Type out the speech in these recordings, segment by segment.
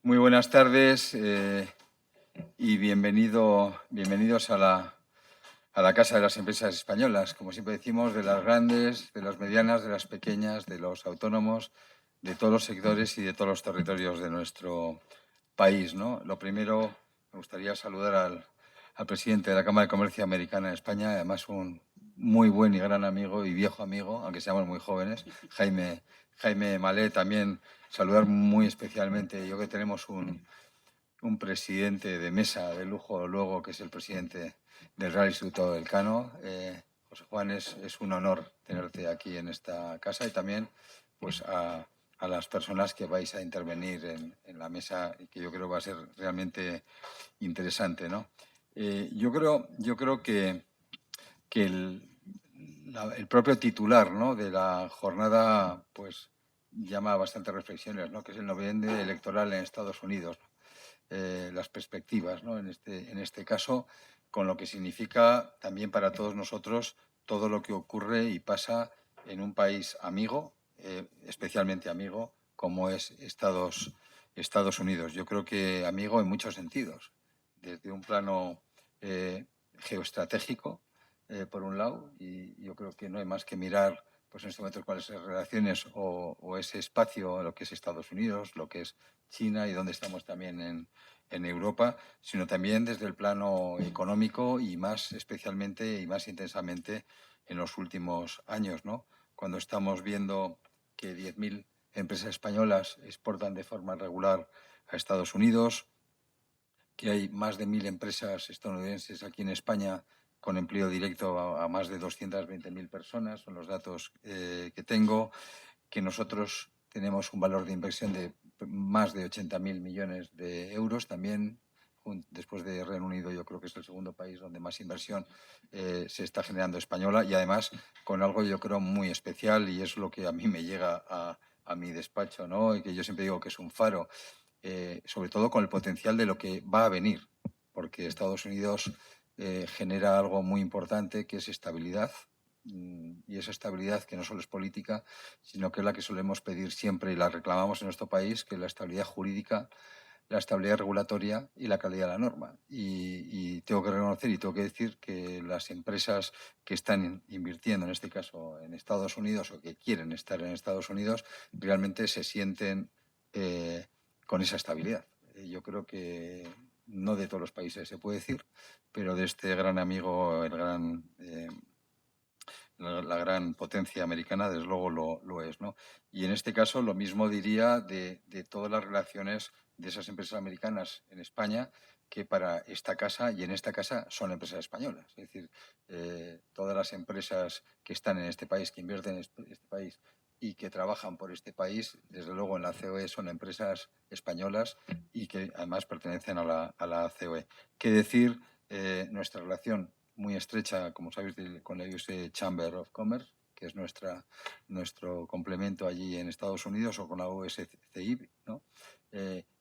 Muy buenas tardes y bienvenidos a la Casa de las Empresas Españolas. Como siempre decimos, de las grandes, de las medianas, de las pequeñas, de los autónomos, de todos los sectores y de todos los territorios de nuestro país, ¿no? Lo primero, me gustaría saludar al presidente de la Cámara de Comercio Americana de España, además un muy buen y gran amigo y viejo amigo, aunque seamos muy jóvenes, Jaime Malé. También saludar muy especialmente, yo que tenemos un presidente de mesa de lujo luego, que es el presidente del Real Instituto Elcano. José Juan, es un honor tenerte aquí en esta casa y también pues a las personas que vais a intervenir en la mesa, que yo creo va a ser realmente interesante, ¿no? Yo creo que el propio titular, ¿no?, de la jornada pues llama a bastantes reflexiones, ¿no?, que es el noviembre electoral en Estados Unidos, ¿no? Las perspectivas, ¿no?, en este caso, con lo que significa también para todos nosotros todo lo que ocurre y pasa en un país amigo, especialmente amigo, como es Estados Unidos. Yo creo que amigo en muchos sentidos, desde un plano geoestratégico, por un lado, y yo creo que no hay más que mirar pues en este momento cuáles son las relaciones o ese espacio, lo que es Estados Unidos, lo que es China y dónde estamos también en Europa, sino también desde el plano económico y más especialmente y más intensamente en los últimos años, ¿no? Cuando estamos viendo que 10.000 empresas españolas exportan de forma regular a Estados Unidos, que hay más de 1.000 empresas estadounidenses aquí en España con empleo directo a más de 220.000 personas, son los datos que tengo, que nosotros tenemos un valor de inversión de más de 80.000 millones de euros. También, después de Reino Unido, yo creo que es el segundo país donde más inversión se está generando española, y además con algo yo creo muy especial, y es lo que a mí me llega a mi despacho, ¿no?, y que yo siempre digo que es un faro, sobre todo con el potencial de lo que va a venir, porque Estados Unidos genera algo muy importante, que es estabilidad, y esa estabilidad que no solo es política, sino que es la que solemos pedir siempre y la reclamamos en nuestro país, que es la estabilidad jurídica, la estabilidad regulatoria y la calidad de la norma. Y tengo que reconocer y tengo que decir que las empresas que están invirtiendo, en este caso en Estados Unidos, o que quieren estar en Estados Unidos, realmente se sienten con esa estabilidad. Yo creo que no de todos los países se puede decir, pero de este gran amigo, la gran potencia americana, desde luego lo es, ¿no? Y en este caso lo mismo diría de todas las relaciones de esas empresas americanas en España, que para esta casa y en esta casa son empresas españolas. Es decir, todas las empresas que están en este país, que invierten en este país y que trabajan por este país, desde luego en la COE son empresas españolas y que además pertenecen a la COE. ¿Qué decir? Nuestra relación muy estrecha, como sabéis, con la US Chamber of Commerce, que es nuestro complemento allí en Estados Unidos, o con la USCI, ¿no?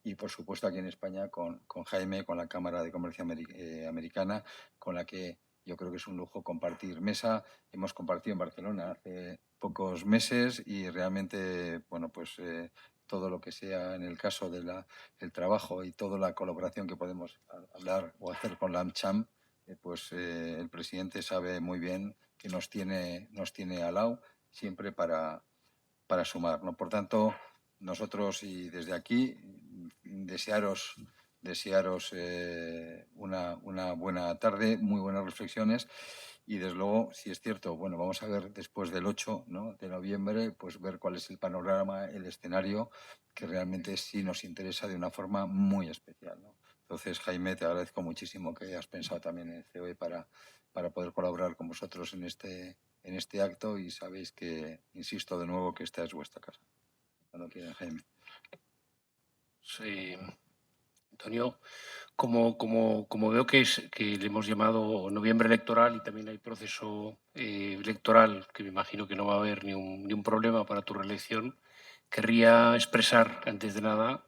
Y por supuesto aquí en España con Jaime, con la Cámara de Comercio Americana, con la que yo creo que es un lujo compartir mesa. Hemos compartido en Barcelona hace pocos meses y realmente, bueno, pues todo lo que sea en el caso del trabajo y toda la colaboración que podemos hablar o hacer con la AmCham, pues el presidente sabe muy bien que nos tiene al lado siempre para sumar, ¿no? Por tanto, nosotros y desde aquí desearos una buena tarde, muy buenas reflexiones, y desde luego, si es cierto, bueno, vamos a ver después del 8, ¿no?, de noviembre, pues ver cuál es el panorama, el escenario, que realmente sí nos interesa de una forma muy especial, ¿no? Entonces, Jaime, te agradezco muchísimo que hayas pensado también en el COE para poder colaborar con vosotros en este acto, y sabéis que, insisto de nuevo, que esta es vuestra casa. Cuando quieran, Jaime. Sí, Antonio, como veo que le hemos llamado noviembre electoral y también hay proceso electoral, que me imagino que no va a haber ni un problema para tu reelección, querría expresar, antes de nada,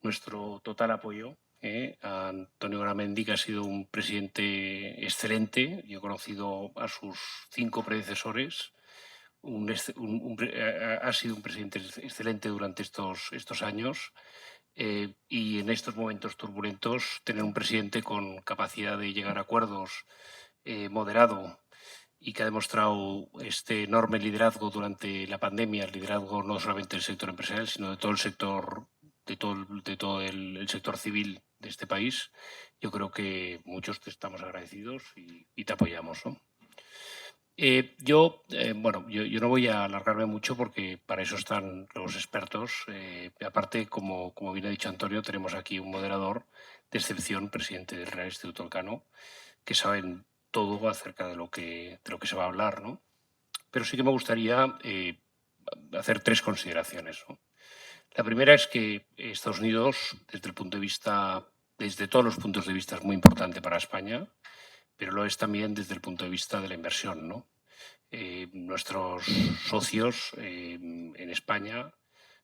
nuestro total apoyo a Antonio Garamendi, que ha sido un presidente excelente. Yo he conocido a sus 5 predecesores. Ha sido un presidente excelente durante estos años. y en estos momentos turbulentos tener un presidente con capacidad de llegar a acuerdos, moderado, y que ha demostrado este enorme liderazgo durante la pandemia, el liderazgo no solamente del sector empresarial, sino de todo el sector, el sector civil de este país. Yo creo que muchos te estamos agradecidos y te apoyamos, ¿no? Yo no voy a alargarme mucho porque para eso están los expertos. Aparte, como bien ha dicho Antonio, tenemos aquí un moderador de excepción, presidente del Real Instituto Elcano, que saben todo acerca de lo que se va a hablar, ¿no? Pero sí que me gustaría hacer tres consideraciones, ¿no? La primera es que Estados Unidos, desde todos los puntos de vista, es muy importante para España, pero lo es también desde el punto de vista de la inversión, ¿no? Nuestros socios en España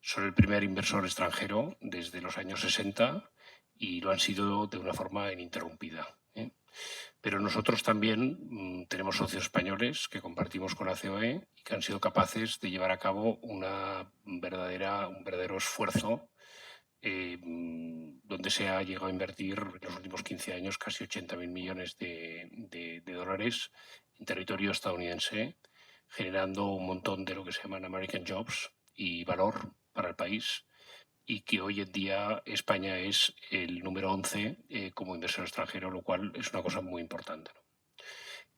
son el primer inversor extranjero desde los años 60 y lo han sido de una forma ininterrumpida, ¿eh? Pero nosotros también tenemos socios españoles que compartimos con la COE y que han sido capaces de llevar a cabo un verdadero esfuerzo donde se ha llegado a invertir en los últimos 15 años casi 80.000 millones de dólares en territorio estadounidense, generando un montón de lo que se llaman American Jobs y valor para el país, y que hoy en día España es el número 11 como inversor extranjero, lo cual es una cosa muy importante, ¿no?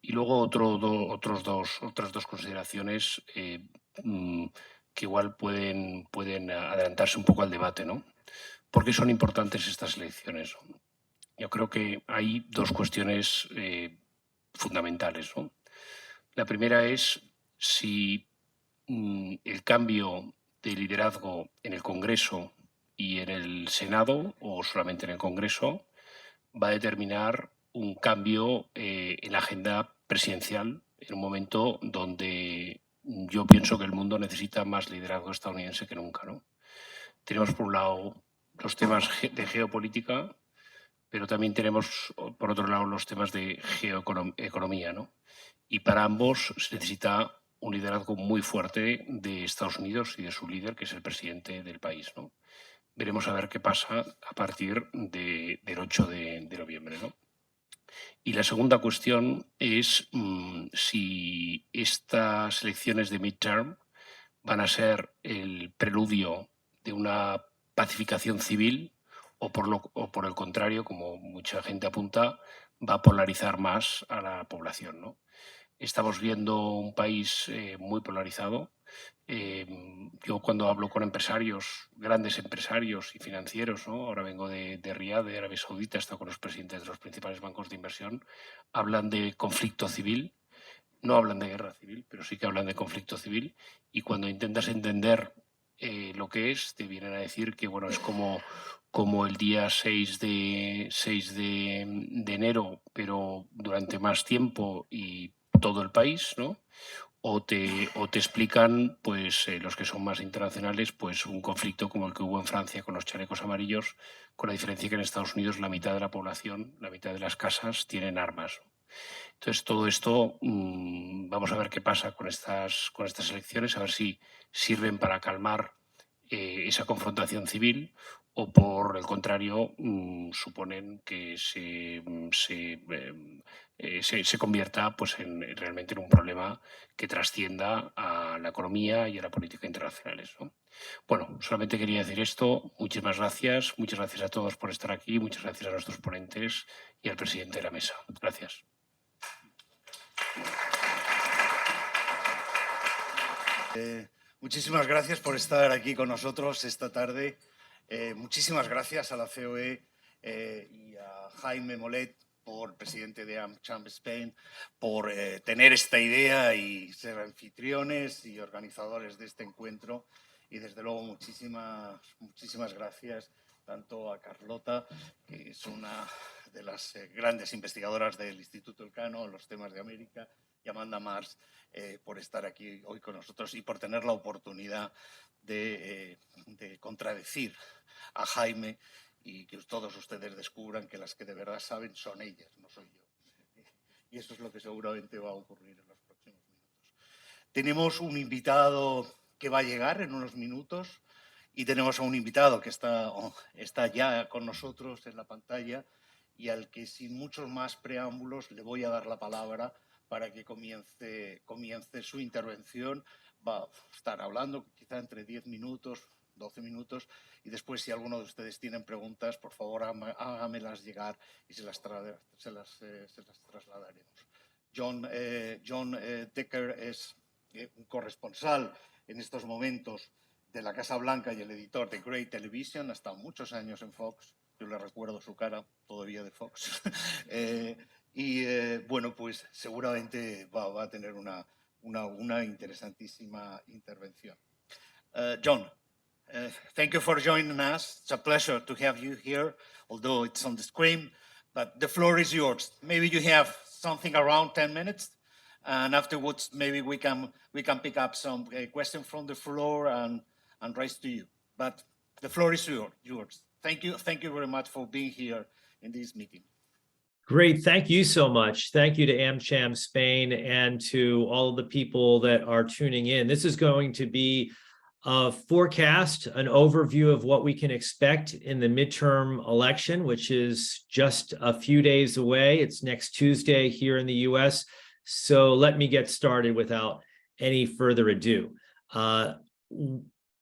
Y luego otras dos consideraciones que igual pueden adelantarse un poco al debate, ¿no? ¿Por qué son importantes estas elecciones? Yo creo que hay dos cuestiones fundamentales, ¿no? La primera es si el cambio de liderazgo en el Congreso y en el Senado, o solamente en el Congreso, va a determinar un cambio en la agenda presidencial en un momento donde yo pienso que el mundo necesita más liderazgo estadounidense que nunca, ¿no? Tenemos por un lado los temas de geopolítica, pero también tenemos por otro lado los temas de geoeconomía, ¿no? Y para ambos se necesita un liderazgo muy fuerte de Estados Unidos y de su líder, que es el presidente del país, ¿no? Veremos a ver qué pasa a partir del 8 de noviembre, ¿no? Y la segunda cuestión es si estas elecciones de midterm van a ser el preludio de una pacificación civil o por el contrario, como mucha gente apunta, va a polarizar más a la población, ¿no? Estamos viendo un país muy polarizado. Yo cuando hablo con empresarios, grandes empresarios y financieros, ¿no? Ahora vengo de Riad, de Arabia Saudita, he estado con los presidentes de los principales bancos de inversión, hablan de conflicto civil, no hablan de guerra civil, pero sí que hablan de conflicto civil, y cuando intentas entender lo que es, te vienen a decir que bueno, es como el día 6 de enero, pero durante más tiempo y todo el país, ¿no? O te explican, pues los que son más internacionales, pues un conflicto como el que hubo en Francia con los chalecos amarillos, con la diferencia que en Estados Unidos la mitad de la población, la mitad de las casas tienen armas, ¿no? Entonces, todo esto, vamos a ver qué pasa con estas elecciones, a ver si sirven para calmar esa confrontación civil o, por el contrario, suponen que se convierta pues, realmente en un problema que trascienda a la economía y a la política internacionales, ¿no? Bueno, solamente quería decir esto. Muchas gracias a todos por estar aquí, muchas gracias a nuestros ponentes y al presidente de la mesa. Gracias. Muchísimas gracias por estar aquí con nosotros esta tarde. Muchísimas gracias a la COE y a Jaime Molet, presidente de AmCham Spain, por tener esta idea y ser anfitriones y organizadores de este encuentro. Y desde luego muchísimas gracias tanto a Carlota, que es una de las grandes investigadoras del Instituto Elcano en los temas de América, y Amanda Mars, por estar aquí hoy con nosotros y por tener la oportunidad de contradecir a Jaime y que todos ustedes descubran que las que de verdad saben son ellas, no soy yo. Y eso es lo que seguramente va a ocurrir en los próximos minutos. Tenemos un invitado que va a llegar en unos minutos Y tenemos a un invitado que está ya con nosotros en la pantalla y al que sin muchos más preámbulos le voy a dar la palabra para que comience su intervención. Va a estar hablando quizá entre 10 minutos, 12 minutos, y después si alguno de ustedes tienen preguntas, por favor hágamelas llegar y se las trasladaremos. John Decker es un corresponsal en estos momentos de la Casa Blanca y el editor de Great Television, ha estado muchos años en Fox, yo le recuerdo su cara todavía de Fox, bueno, pues seguramente va a tener una interesantísima intervención. John, thank you for joining us. It's a pleasure to have you here, although it's on the screen, but the floor is yours. Maybe you have something around 10 minutes, and afterwards maybe we can pick up some questions from the floor and raise to you. But the floor is yours. Thank you very much for being here in this meeting. Great. Thank you so much. Thank you to AmCham Spain and to all of the people that are tuning in. This is going to be a forecast, an overview of what we can expect in the midterm election, which is just a few days away. It's next Tuesday here in the US. So let me get started without any further ado.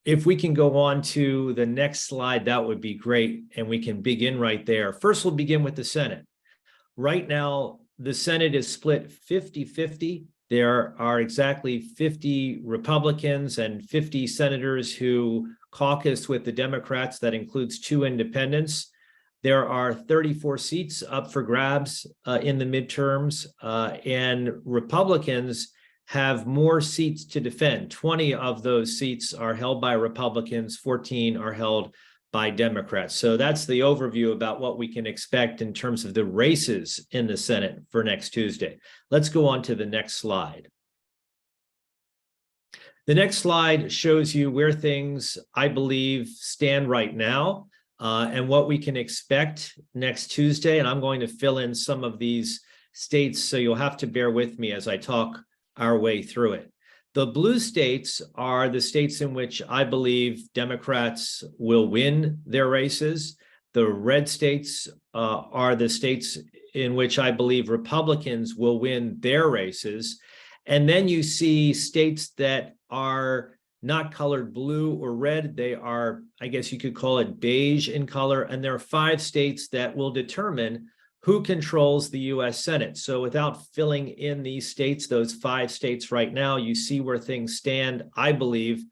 If we can go on to the next slide, that would be great. And we can begin right there. First, we'll begin with the Senate. Right now, the Senate is split 50-50. There are exactly 50 Republicans and 50 senators who caucus with the Democrats. That includes 2 independents. There are 34 seats up for grabs in the midterms, and Republicans have more seats to defend. 20 of those seats are held by Republicans, 14 are held by Democrats. So that's the overview about what we can expect in terms of the races in the Senate for next Tuesday. Let's go on to the next slide. The next slide shows you where things, I believe, stand right now and what we can expect next Tuesday. And I'm going to fill in some of these states, so you'll have to bear with me as I talk our way through it. The blue states are the states in which I believe Democrats will win their races. The red states are the states in which I believe Republicans will win their races. And then you see states that are not colored blue or red. They are, I guess you could call it beige in color. And there are 5 states that will determine who controls the US Senate. So without filling in these states, those 5 states right now, you see where things stand, I believe,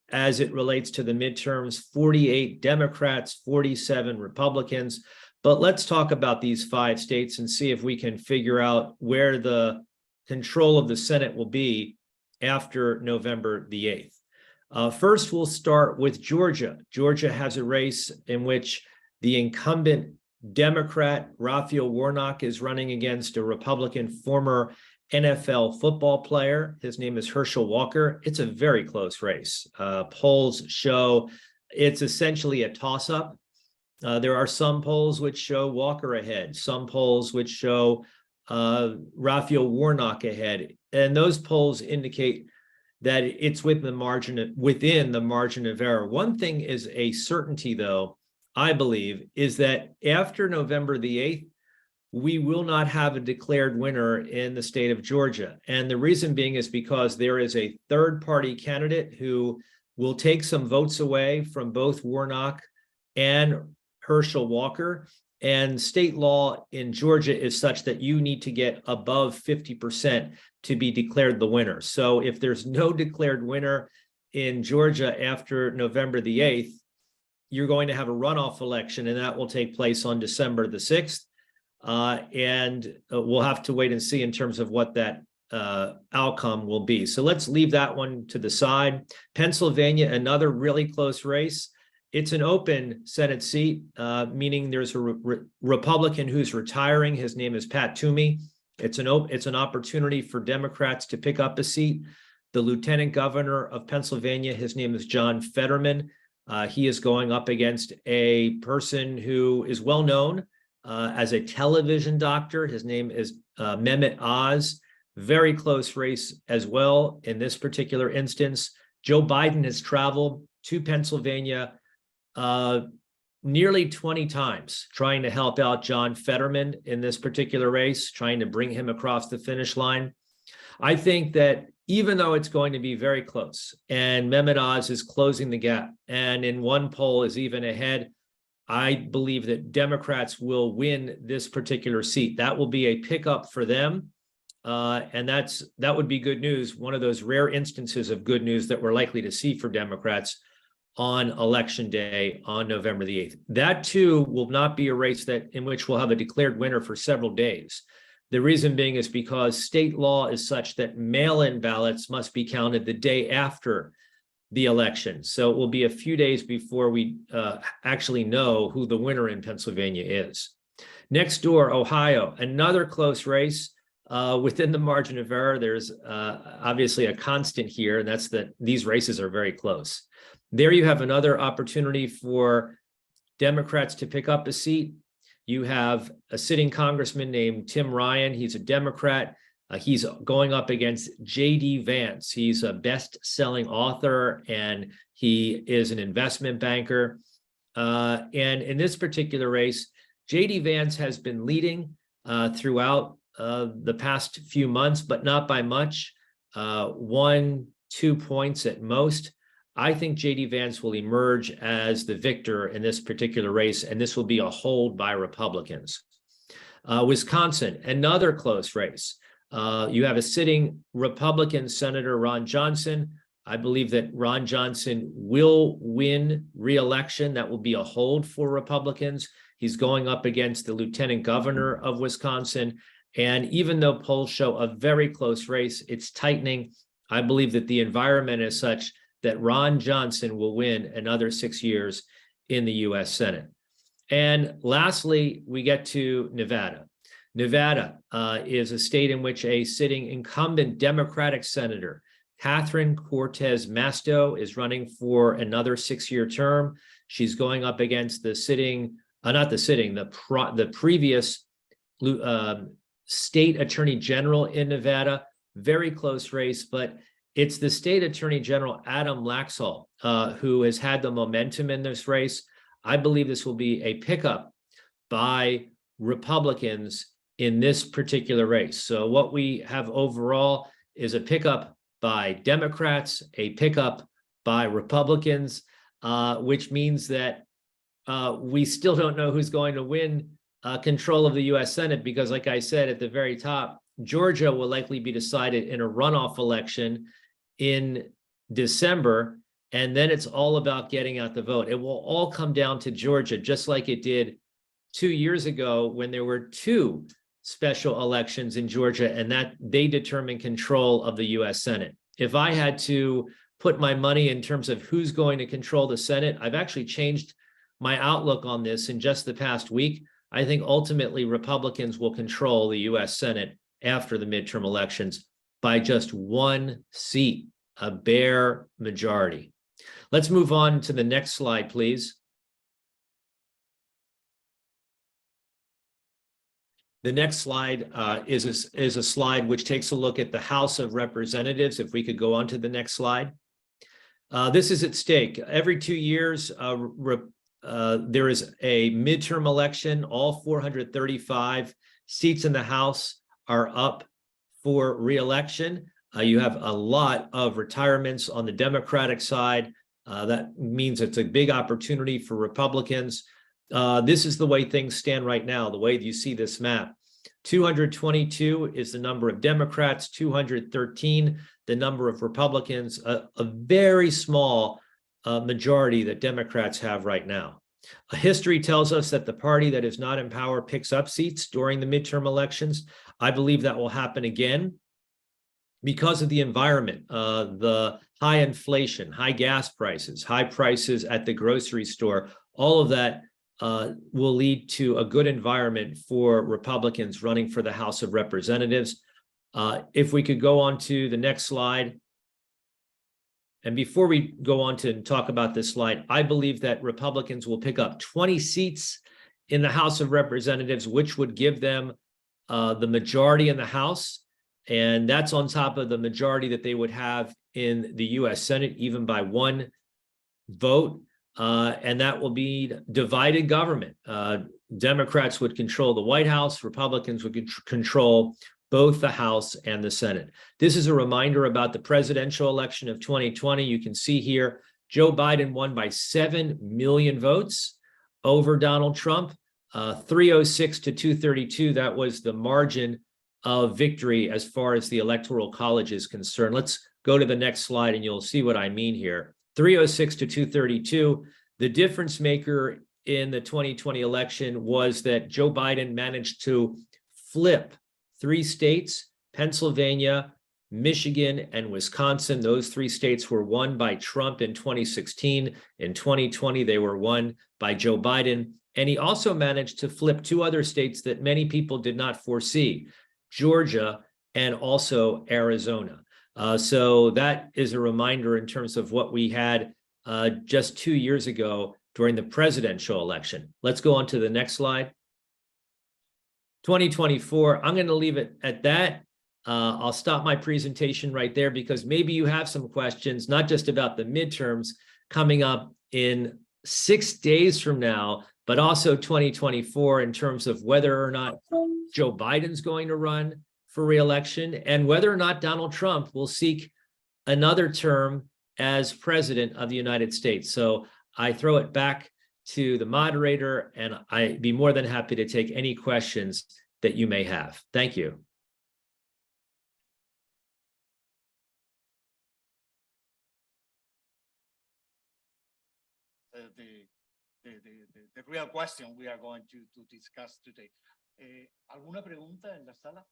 as it relates to the midterms: 48 Democrats, 47 Republicans. But let's talk about these 5 states and see if we can figure out where the control of the Senate will be after November the 8th. First, we'll start with Georgia. Georgia has a race in which the incumbent Democrat Raphael Warnock is running against a Republican former NFL football player. His name is Herschel Walker. It's a very close race. Polls show it's essentially a toss-up. There are some polls which show Walker ahead, some polls which show Raphael Warnock ahead. And those polls indicate that it's within the margin of error. One thing is a certainty, though, I believe, is that after November the 8th, we will not have a declared winner in the state of Georgia. And the reason being is because there is a third-party candidate who will take some votes away from both Warnock and Herschel Walker. And state law in Georgia is such that you need to get above 50% to be declared the winner. So if there's no declared winner in Georgia after November the 8th, you're going to have a runoff election, and that will take place on December the 6th. And we'll have to wait and see in terms of what that outcome will be. So let's leave that one to the side. Pennsylvania, another really close race. It's an open Senate seat, meaning there's a Republican who's retiring. His name is Pat Toomey. It's an opportunity for Democrats to pick up a seat. The lieutenant governor of Pennsylvania, his name is John Fetterman. He is going up against a person who is well known as a television doctor. His name is Mehmet Oz. Very close race as well in this particular instance. Joe Biden has traveled to Pennsylvania nearly 20 times, trying to help out John Fetterman in this particular race, trying to bring him across the finish line. I think that even though it's going to be very close and Mehmet Oz is closing the gap and in one poll is even ahead, I believe that Democrats will win this particular seat. That will be a pickup for them. And that would be good news. One of those rare instances of good news that we're likely to see for Democrats on election day on November the 8th. That too will not be a race in which we'll have a declared winner for several days. The reason being is because state law is such that mail-in ballots must be counted the day after the election. So it will be a few days before we actually know who the winner in Pennsylvania is. Next door, Ohio, another close race within the margin of error. There's obviously a constant here, and that's that these races are very close. There you have another opportunity for Democrats to pick up a seat. You have a sitting congressman named Tim Ryan. He's a Democrat. He's going up against J.D. Vance. He's a best-selling author, and he is an investment banker. And in this particular race, J.D. Vance has been leading throughout the past few months, but not by much, 1-2 points at most. I think J.D. Vance will emerge as the victor in this particular race, and this will be a hold by Republicans. Wisconsin, another close race. You have a sitting Republican Senator Ron Johnson. I believe that Ron Johnson will win re-election. That will be a hold for Republicans. He's going up against the lieutenant governor of Wisconsin. And even though polls show a very close race, it's tightening. I believe that the environment is such that Ron Johnson will win another 6 years in the U.S. Senate. And lastly, we get to Nevada. Nevada is a state in which a sitting incumbent Democratic Senator, Catherine Cortez Masto, is running for another 6-year term. She's going up against the previous state attorney general in Nevada. Very close race, but it's the state attorney general, Adam Laxalt, who has had the momentum in this race. I believe this will be a pickup by Republicans in this particular race. So what we have overall is a pickup by Democrats, a pickup by Republicans, which means that we still don't know who's going to win control of the U.S. Senate, because like I said at the very top, Georgia will likely be decided in a runoff election in December, and then it's all about getting out the vote. It will all come down to Georgia, just like it did 2 years ago when there were 2 special elections in Georgia, and that they determine control of the U.S. Senate. If I had to put my money in terms of who's going to control the Senate, I've actually changed my outlook on this in just the past week. I think ultimately Republicans will control the U.S. Senate after the midterm elections by just 1 seat, a bare majority. Let's move on to the next slide, please. The next slide is a slide which takes a look at the House of Representatives. If we could go on to the next slide. This is at stake. Every 2 years, there is a midterm election. All 435 seats in the House are up for re-election. You have a lot of retirements on the Democratic side. That means it's a big opportunity for Republicans. This is the way things stand right now, the way you see this map. 222 is the number of Democrats, 213 the number of Republicans, a very small majority that Democrats have right now. History tells us that the party that is not in power picks up seats during the midterm elections. I believe that will happen again because of the environment, the high inflation, high gas prices, high prices at the grocery store. All of that will lead to a good environment for Republicans running for the House of Representatives. If we could go on to the next slide. And before we go on to talk about this slide, I believe that Republicans will pick up 20 seats in the House of Representatives, which would give them the majority in the House. And that's on top of the majority that they would have in the U.S. Senate, even by 1 vote, and that will be divided government. Democrats would control the White House, Republicans would control both the House and the Senate. This is a reminder about the presidential election of 2020. You can see here, Joe Biden won by 7 million votes over Donald Trump, 306 to 232. That was the margin of victory as far as the Electoral College is concerned. Let's go to the next slide and you'll see what I mean here. 306 to 232. The difference maker in the 2020 election was that Joe Biden managed to flip 3 states, Pennsylvania, Michigan, and Wisconsin. Those 3 states were won by Trump in 2016. In 2020, they were won by Joe Biden. And he also managed to flip 2 other states that many people did not foresee, Georgia and also Arizona. So that is a reminder in terms of what we had just 2 years ago during the presidential election. Let's go on to the next slide. 2024, I'm going to leave it at that. I'll stop my presentation right there because maybe you have some questions, not just about the midterms coming up in 6 days from now, but also 2024 in terms of whether or not Joe Biden's going to run for re-election and whether or not Donald Trump will seek another term as president of the United States. So I throw it back to the moderator, and I'd be more than happy to take any questions that you may have. Thank you. The real question we are going to discuss today. ¿Alguna pregunta en la sala?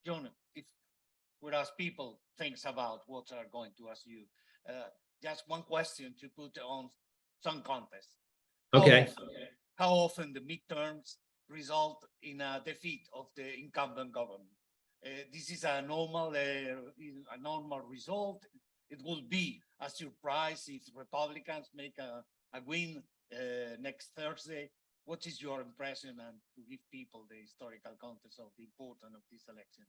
John, if whereas people think about what are going to ask you, just one question to put on some context. Okay. How often the midterms result in a defeat of the incumbent government? This is a normal result. It will be a surprise if Republicans make a win next Thursday. What is your impression, and to give people the historical context of the importance of this election?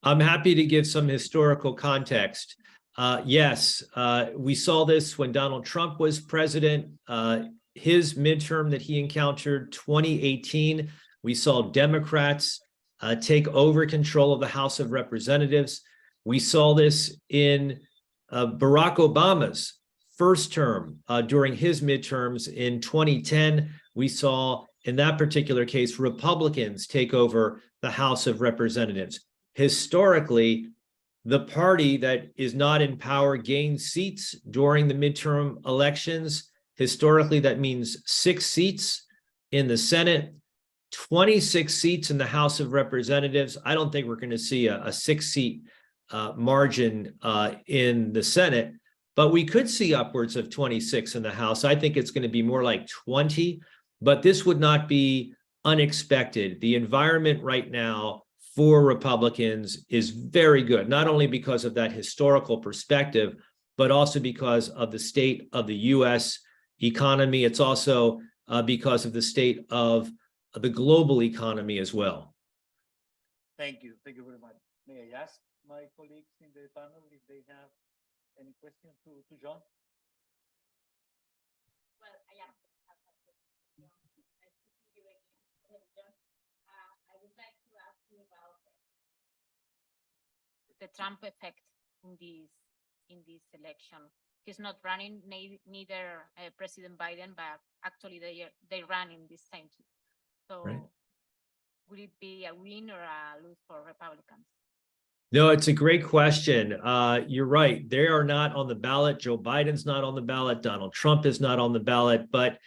I'm happy to give some historical context. Yes, we saw this when Donald Trump was president. His midterm that he encountered, 2018, we saw Democrats take over control of the House of Representatives. We saw this in Barack Obama's first term during his midterms in 2010. We saw in that particular case, Republicans take over the House of Representatives. Historically, the party that is not in power gains seats during the midterm elections. Historically, that means 6 seats in the Senate, 26 seats in the House of Representatives. I don't think we're going to see a 6-seat margin in the Senate, but we could see upwards of 26 in the House. I think it's going to be more like 20, but this would not be unexpected. The environment right now for Republicans is very good, not only because of that historical perspective, but also because of the state of the U.S. economy. It's also because of the state of the global economy as well. Thank you. Thank you very much. May I ask my colleagues in the panel if they have any questions to John? Well, I am. I would like to ask you about the Trump effect in this election. He's not running, neither President Biden, but actually they ran in this same. So right. Will it be a win or a lose for Republicans? No, it's a great question. You're right. They are not on the ballot. Joe Biden's not on the ballot. Donald Trump is not on the ballot, but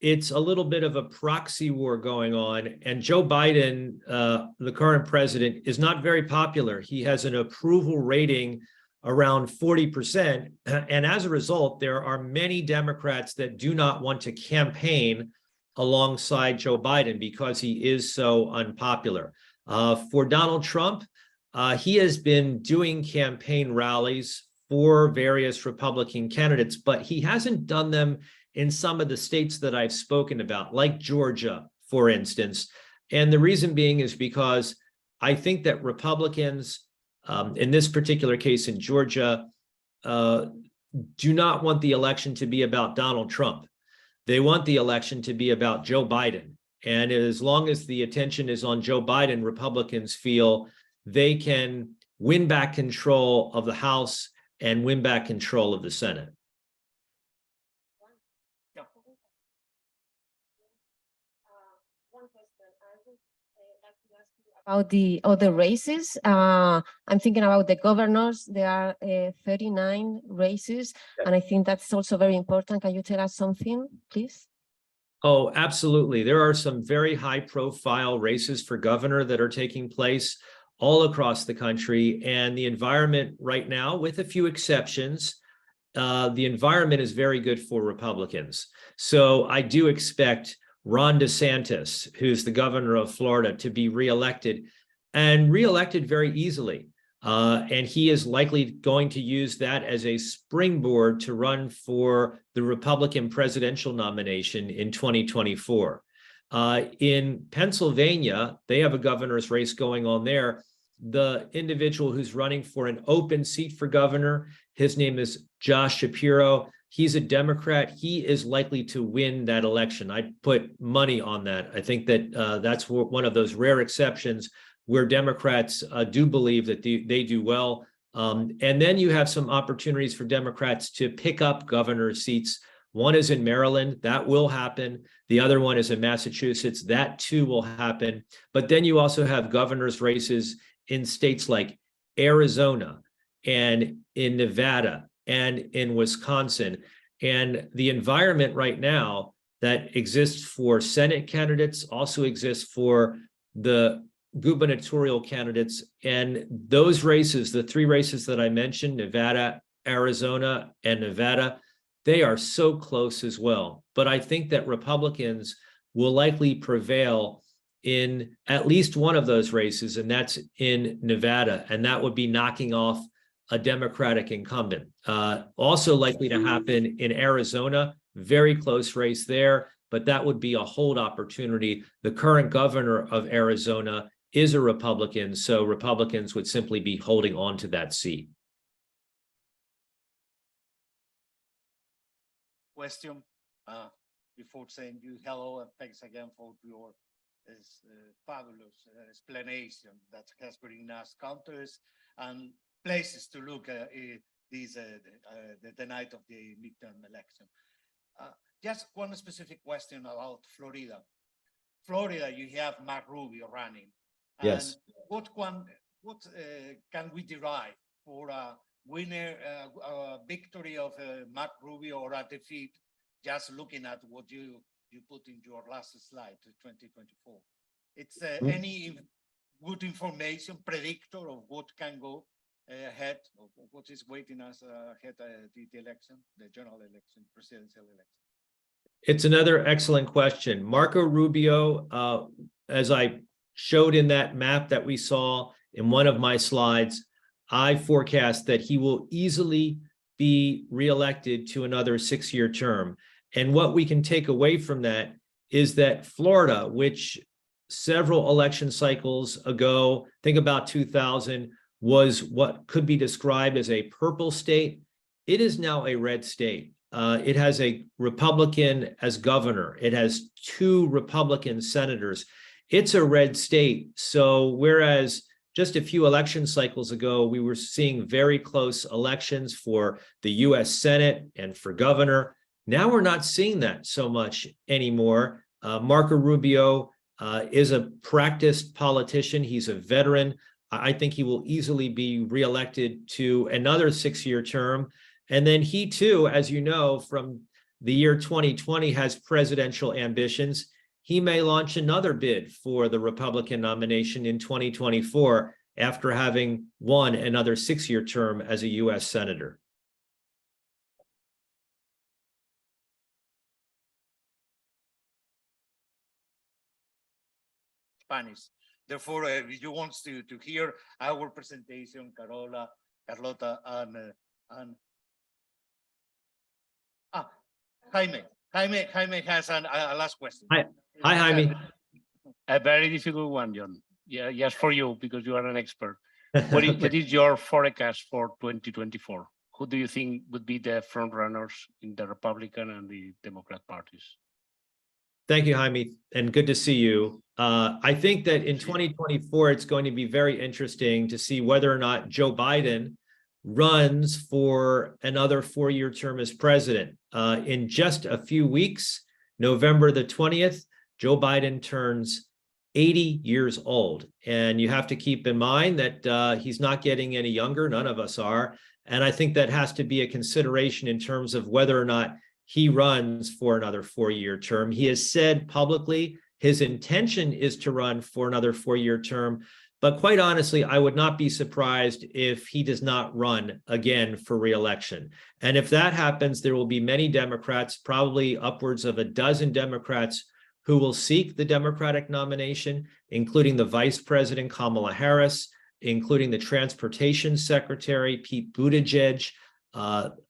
it's a little bit of a proxy war going on. And Joe Biden, the current president, is not very popular. He has an approval rating around 40%. And as a result, there are many Democrats that do not want to campaign alongside Joe Biden because he is so unpopular. For Donald Trump, he has been doing campaign rallies for various Republican candidates, but he hasn't done them in some of the states that I've spoken about, like Georgia, for instance. And the reason being is because I think that Republicans, in this particular case in Georgia, do not want the election to be about Donald Trump. They want the election to be about Joe Biden. And as long as the attention is on Joe Biden, Republicans feel they can win back control of the House and win back control of the Senate. About the other races, I'm thinking about the governors. There are 39 races, and I think that's also very important. Can you tell us something, please? Oh, absolutely. There are some very high-profile races for governor that are taking place all across the country, and the environment right now, with a few exceptions, the environment is very good for Republicans. So I do expect Ron DeSantis, who's the governor of Florida, to be reelected and reelected very easily. And he is likely going to use that as a springboard to run for the Republican presidential nomination in 2024. In Pennsylvania, they have a governor's race going on there. The individual who's running for an open seat for governor, his name is Josh Shapiro. He's a Democrat. He is likely to win that election. I'd put money on that. I think that that's one of those rare exceptions where Democrats do believe that they do well. And then you have some opportunities for Democrats to pick up governor seats. One is in Maryland. That will happen. The other one is in Massachusetts. That too will happen. But then you also have governor's races in states like Arizona and in Nevada and in Wisconsin. And the environment right now that exists for Senate candidates also exists for the gubernatorial candidates. And those races, the three races that I mentioned, Nevada, Arizona, and Nevada, they are so close as well. But I think that Republicans will likely prevail in at least one of those races, and that's in Nevada. And that would be knocking off a Democratic incumbent. Also likely to happen in Arizona, very close race there, but that would be a hold opportunity. The current governor of Arizona is a Republican, so Republicans would simply be holding on to that seat. Question before saying you hello and thanks again for your fabulous explanation that has bring us countries and places to look the night of the midterm election. Just one specific question about Florida. Florida, you have Mark Rubio running. Yes. And what can we derive for a winner, victory of Mark Rubio or a defeat? Just looking at what you put in your last slide, 2024. It's any good information, predictor of what can go ahead, of what is waiting us ahead the election, the general election, presidential election? It's another excellent question. Marco Rubio, as I showed in that map that we saw in one of my slides, I forecast that he will easily be reelected to another 6-year term. And what we can take away from that is that Florida, which several election cycles ago, think about 2000, was what could be described as a purple state. It is now a red state. It has a Republican as governor. It has 2 Republican senators. It's a red state. So whereas just a few election cycles ago, we were seeing very close elections for the US Senate and for governor, now we're not seeing that so much anymore. Marco Rubio is a practiced politician. He's a veteran. I think he will easily be reelected to another 6-year term. And then he too, as you know, from the year 2020 has presidential ambitions. He may launch another bid for the Republican nomination in 2024 after having won another 6-year term as a US Senator. Spanish. Therefore, if you want to hear our presentation, Carlota, and Jaime has a last question. Hi, Jaime. A very difficult one, John. Yeah, just for you, because you are an expert. What is your forecast for 2024? who do you think would be the front runners in the Republican and the Democrat parties? Thank you, Jaime, and good to see you. I think that in 2024, it's going to be very interesting to see whether or not Joe Biden runs for another 4-year term as president. In just a few weeks, November the 20th, Joe Biden turns 80 years old. And you have to keep in mind that he's not getting any younger. None of us are. And I think that has to be a consideration in terms of whether or not he runs for another 4-year term. He has said publicly his intention is to run for another 4-year term. But quite honestly, I would not be surprised if he does not run again for re-election. And if that happens, there will be many Democrats, probably upwards of a dozen Democrats, who will seek the Democratic nomination, including the Vice President Kamala Harris, including the Transportation Secretary Pete Buttigieg,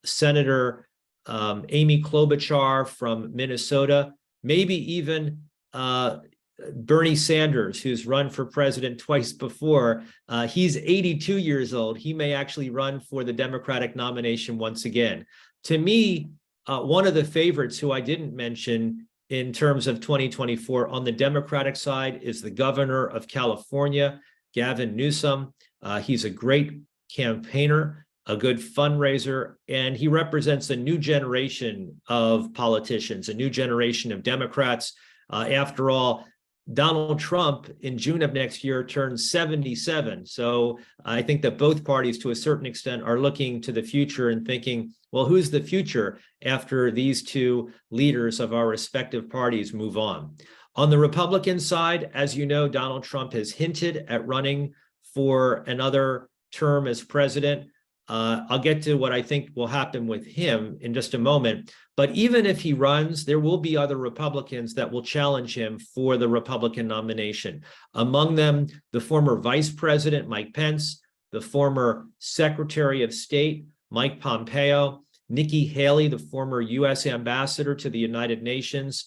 Senator Amy Klobuchar from Minnesota, maybe even Bernie Sanders, who's run for president twice before. He's 82 years old. He may actually run for the Democratic nomination once again. To me, one of the favorites who I didn't mention in terms of 2024 on the Democratic side is the governor of California, Gavin Newsom. He's a great campaigner, a good fundraiser, and he represents a new generation of politicians, a new generation of Democrats. After all, Donald Trump in June of next year turns 77. So I think that both parties to a certain extent are looking to the future and thinking, well, who's the future after these two leaders of our respective parties move on? On the Republican side, as you know, Donald Trump has hinted at running for another term as president. I'll get to what I think will happen with him in just a moment. But even if he runs, there will be other Republicans that will challenge him for the Republican nomination. Among them, the former Vice President, Mike Pence, the former Secretary of State, Mike Pompeo, Nikki Haley, the former U.S. Ambassador to the United Nations,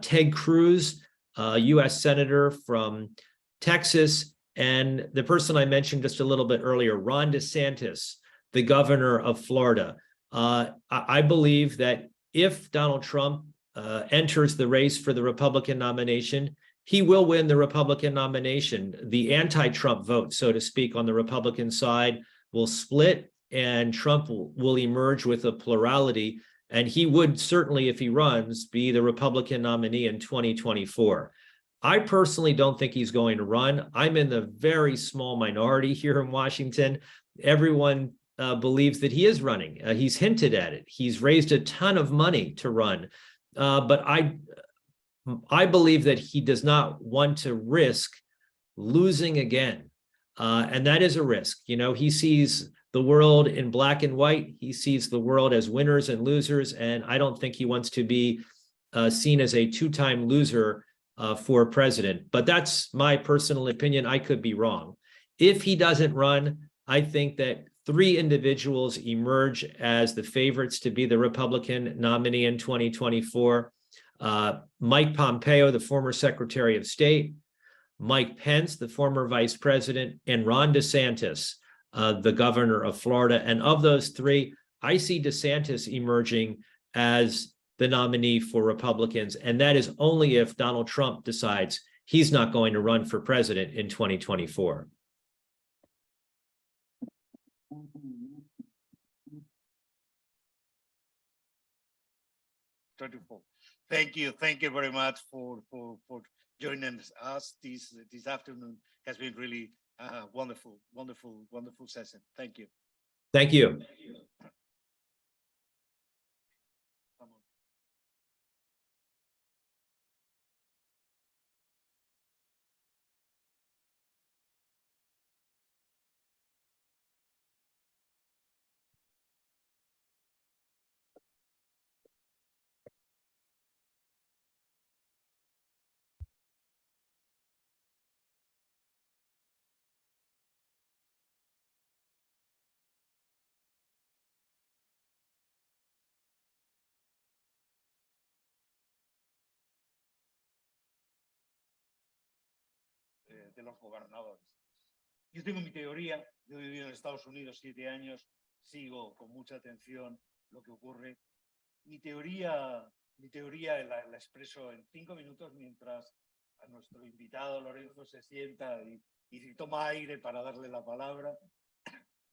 Ted Cruz, U.S. Senator from Texas, and the person I mentioned just a little bit earlier, Ron DeSantis, the governor of Florida. I believe that if Donald Trump enters the race for the Republican nomination, he will win the Republican nomination. The anti-Trump vote, so to speak, on the Republican side will split, and Trump will emerge with a plurality. And he would certainly, if he runs, be the Republican nominee in 2024. I personally don't think he's going to run. I'm in the very small minority here in Washington. Everyone believes that he is running. He's hinted at it. He's raised a ton of money to run. But I believe that he does not want to risk losing again. And that is a risk. You know, he sees the world in black and white. He sees the world as winners and losers. And I don't think he wants to be seen as a two-time loser for president. But that's my personal opinion. I could be wrong. If he doesn't run, I think that 3 individuals emerge as the favorites to be the Republican nominee in 2024. Mike Pompeo, the former Secretary of State, Mike Pence, the former Vice President, and Ron DeSantis, the governor of Florida. And of those 3, I see DeSantis emerging as the nominee for Republicans. And that is only if Donald Trump decides he's not going to run for president in 2024. Thank you very much for joining us this afternoon. Has been really wonderful session. Thank you. Thank you. De los gobernadores. Yo tengo mi teoría. Yo he vivido en Estados Unidos 7 años. sigo con mucha atención lo que ocurre. Mi teoría la expreso en 5 minutos mientras a nuestro invitado Lorenzo se sienta y toma aire para darle la palabra.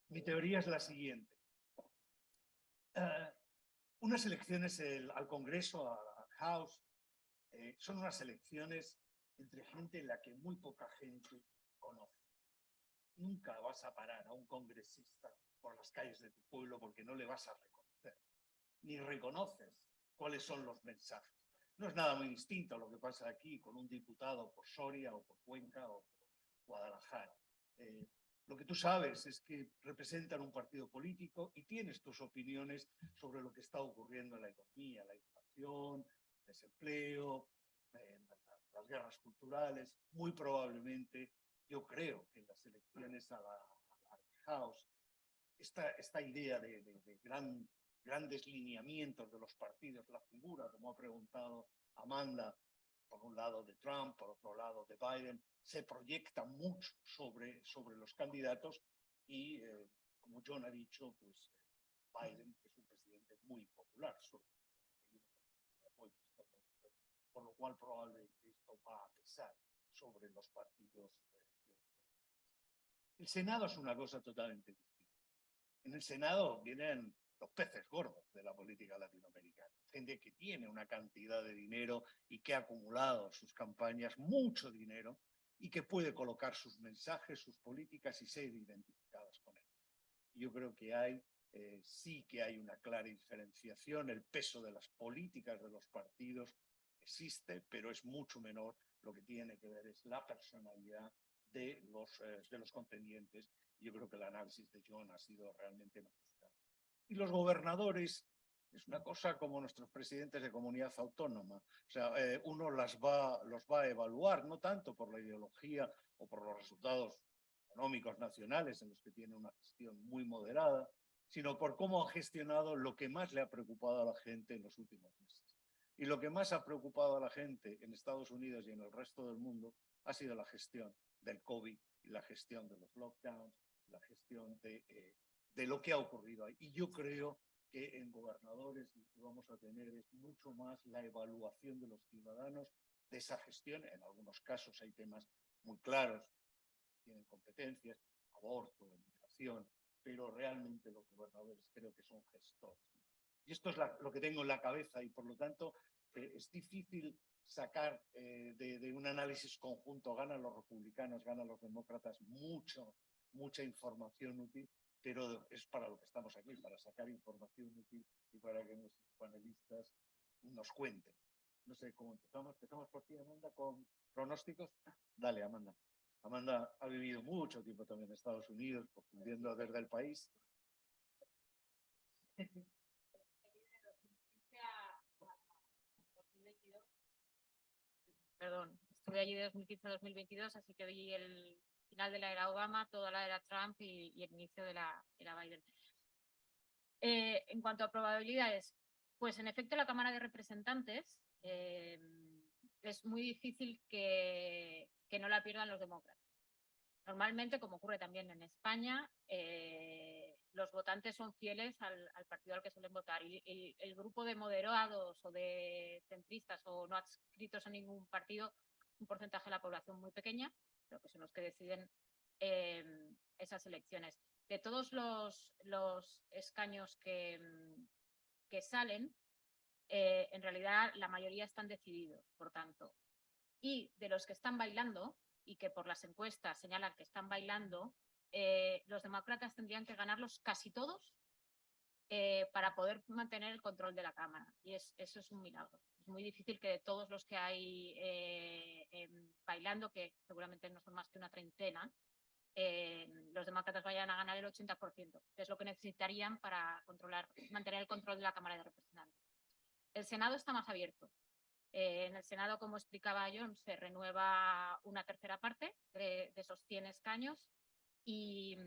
Mi teoría es la siguiente. Unas elecciones al Congreso, al House, son unas elecciones entre gente en la que muy poca gente conoce. Nunca vas a parar a un congresista por las calles de tu pueblo porque no le vas a reconocer, ni reconoces cuáles son los mensajes. No es nada muy distinto a lo que pasa aquí con un diputado por Soria o por Cuenca o por Guadalajara. Lo que tú sabes es que representan un partido político y tienes tus opiniones sobre lo que está ocurriendo en la economía, la inflación, el desempleo, las guerras culturales. Muy probablemente, yo creo que en las elecciones al House, esta idea de grandes lineamientos de los partidos, la figura, como ha preguntado Amanda, por un lado de Trump, por otro lado de Biden, se proyecta mucho sobre los candidatos y, como John ha dicho, pues Biden es un presidente muy popular, por lo cual probablemente esto va a pesar sobre los partidos. El Senado es una cosa totalmente distinta. En el Senado vienen los peces gordos de la política latinoamericana, gente que tiene una cantidad de dinero y que ha acumulado en sus campañas mucho dinero y que puede colocar sus mensajes, sus políticas y ser identificadas con él. Yo creo que sí que hay una clara diferenciación, el peso de las políticas de los partidos existe, pero es mucho menor. Lo que tiene que ver es la personalidad de los contendientes. Yo creo que el análisis de John ha sido realmente magistral. Y los gobernadores es una cosa como nuestros presidentes de comunidad autónoma. O sea, uno los va a evaluar, no tanto por la ideología o por los resultados económicos nacionales, en los que tiene una gestión muy moderada, sino por cómo ha gestionado lo que más le ha preocupado a la gente en los últimos meses. Y lo que más ha preocupado a la gente en Estados Unidos y en el resto del mundo ha sido la gestión del COVID y la gestión de los lockdowns, la gestión de lo que ha ocurrido ahí. Y yo creo que en gobernadores lo que vamos a tener es mucho más la evaluación de los ciudadanos de esa gestión. En algunos casos hay temas muy claros, tienen competencias, aborto, inmigración, pero realmente los gobernadores creo que son gestores. Y esto es lo que tengo en la cabeza y por lo tanto es difícil sacar de un análisis conjunto, ganan los republicanos, ganan los demócratas, mucha información útil, pero es para lo que estamos aquí, para sacar información útil y para que nuestros panelistas nos cuenten. No sé cómo empezamos. Empezamos por ti, Amanda, con pronósticos. Dale, Amanda. Amanda ha vivido mucho tiempo también en Estados Unidos, viviendo desde el país. Perdón, estuve allí de 2015 a 2022, así que vi el final de la era Obama, toda la era Trump y el inicio de la era Biden. En cuanto a probabilidades, pues en efecto la Cámara de Representantes es muy difícil que no la pierdan los demócratas. Normalmente, como ocurre también en España, los votantes son fieles al partido al que suelen votar. Y el grupo de moderados o de centristas o no adscritos a ningún partido, un porcentaje de la población muy pequeña, pero que son los que deciden esas elecciones. De todos los escaños que salen, en realidad la mayoría están decididos, por tanto. Y de los que están bailando, y que por las encuestas señalan que están bailando, los demócratas tendrían que ganarlos casi todos para poder mantener el control de la Cámara. Y eso es un milagro. Es muy difícil que de todos los que hay bailando, que seguramente no son más que una treintena, los demócratas vayan a ganar el 80%, que es lo que necesitarían para mantener el control de la Cámara de Representantes. El Senado está más abierto. En el Senado, como explicaba John, se renueva una tercera parte de esos 100 escaños y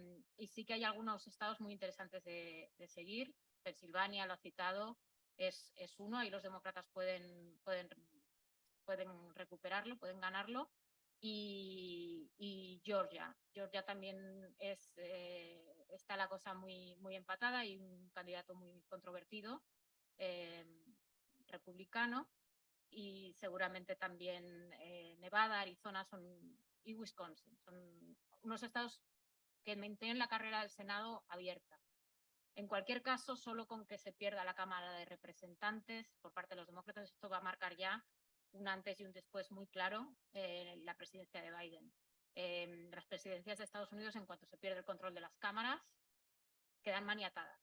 sí que hay algunos estados muy interesantes de seguir. Pensilvania, lo ha citado, es uno y los demócratas pueden recuperarlo, pueden ganarlo. y Georgia. Georgia también está la cosa muy, muy empatada y un candidato muy controvertido, republicano, y seguramente también Nevada, Arizona y Wisconsin. Son unos estados que mantienen la carrera del Senado abierta. En cualquier caso, solo con que se pierda la Cámara de Representantes por parte de los demócratas, esto va a marcar ya un antes y un después muy claro en la presidencia de Biden. Las presidencias de Estados Unidos, en cuanto se pierde el control de las cámaras, quedan maniatadas.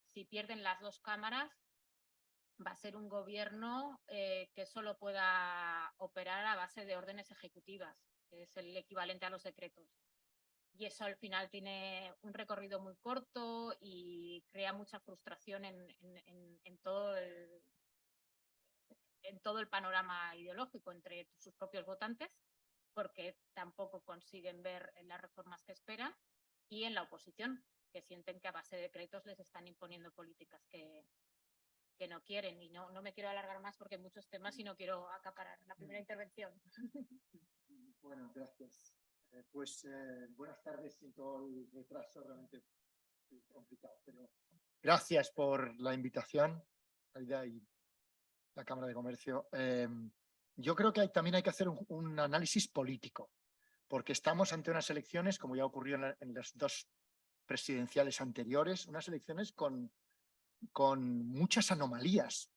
Si pierden las dos cámaras, va a ser un gobierno que solo pueda operar a base de órdenes ejecutivas, que es el equivalente a los decretos. Y eso al final tiene un recorrido muy corto y crea mucha frustración en todo el panorama ideológico entre sus propios votantes, porque tampoco consiguen ver las reformas que esperan, y en la oposición, que sienten que a base de decretos les están imponiendo políticas que no quieren. Y no me quiero alargar más porque hay muchos temas y no quiero acaparar la primera intervención. Bueno, gracias. Buenas tardes sin todo el retraso, realmente complicado. Pero gracias por la invitación, Aida y la Cámara de Comercio. Yo creo que también hay que hacer un análisis político, porque estamos ante unas elecciones, como ya ocurrió en las dos presidenciales anteriores, unas elecciones con muchas anomalías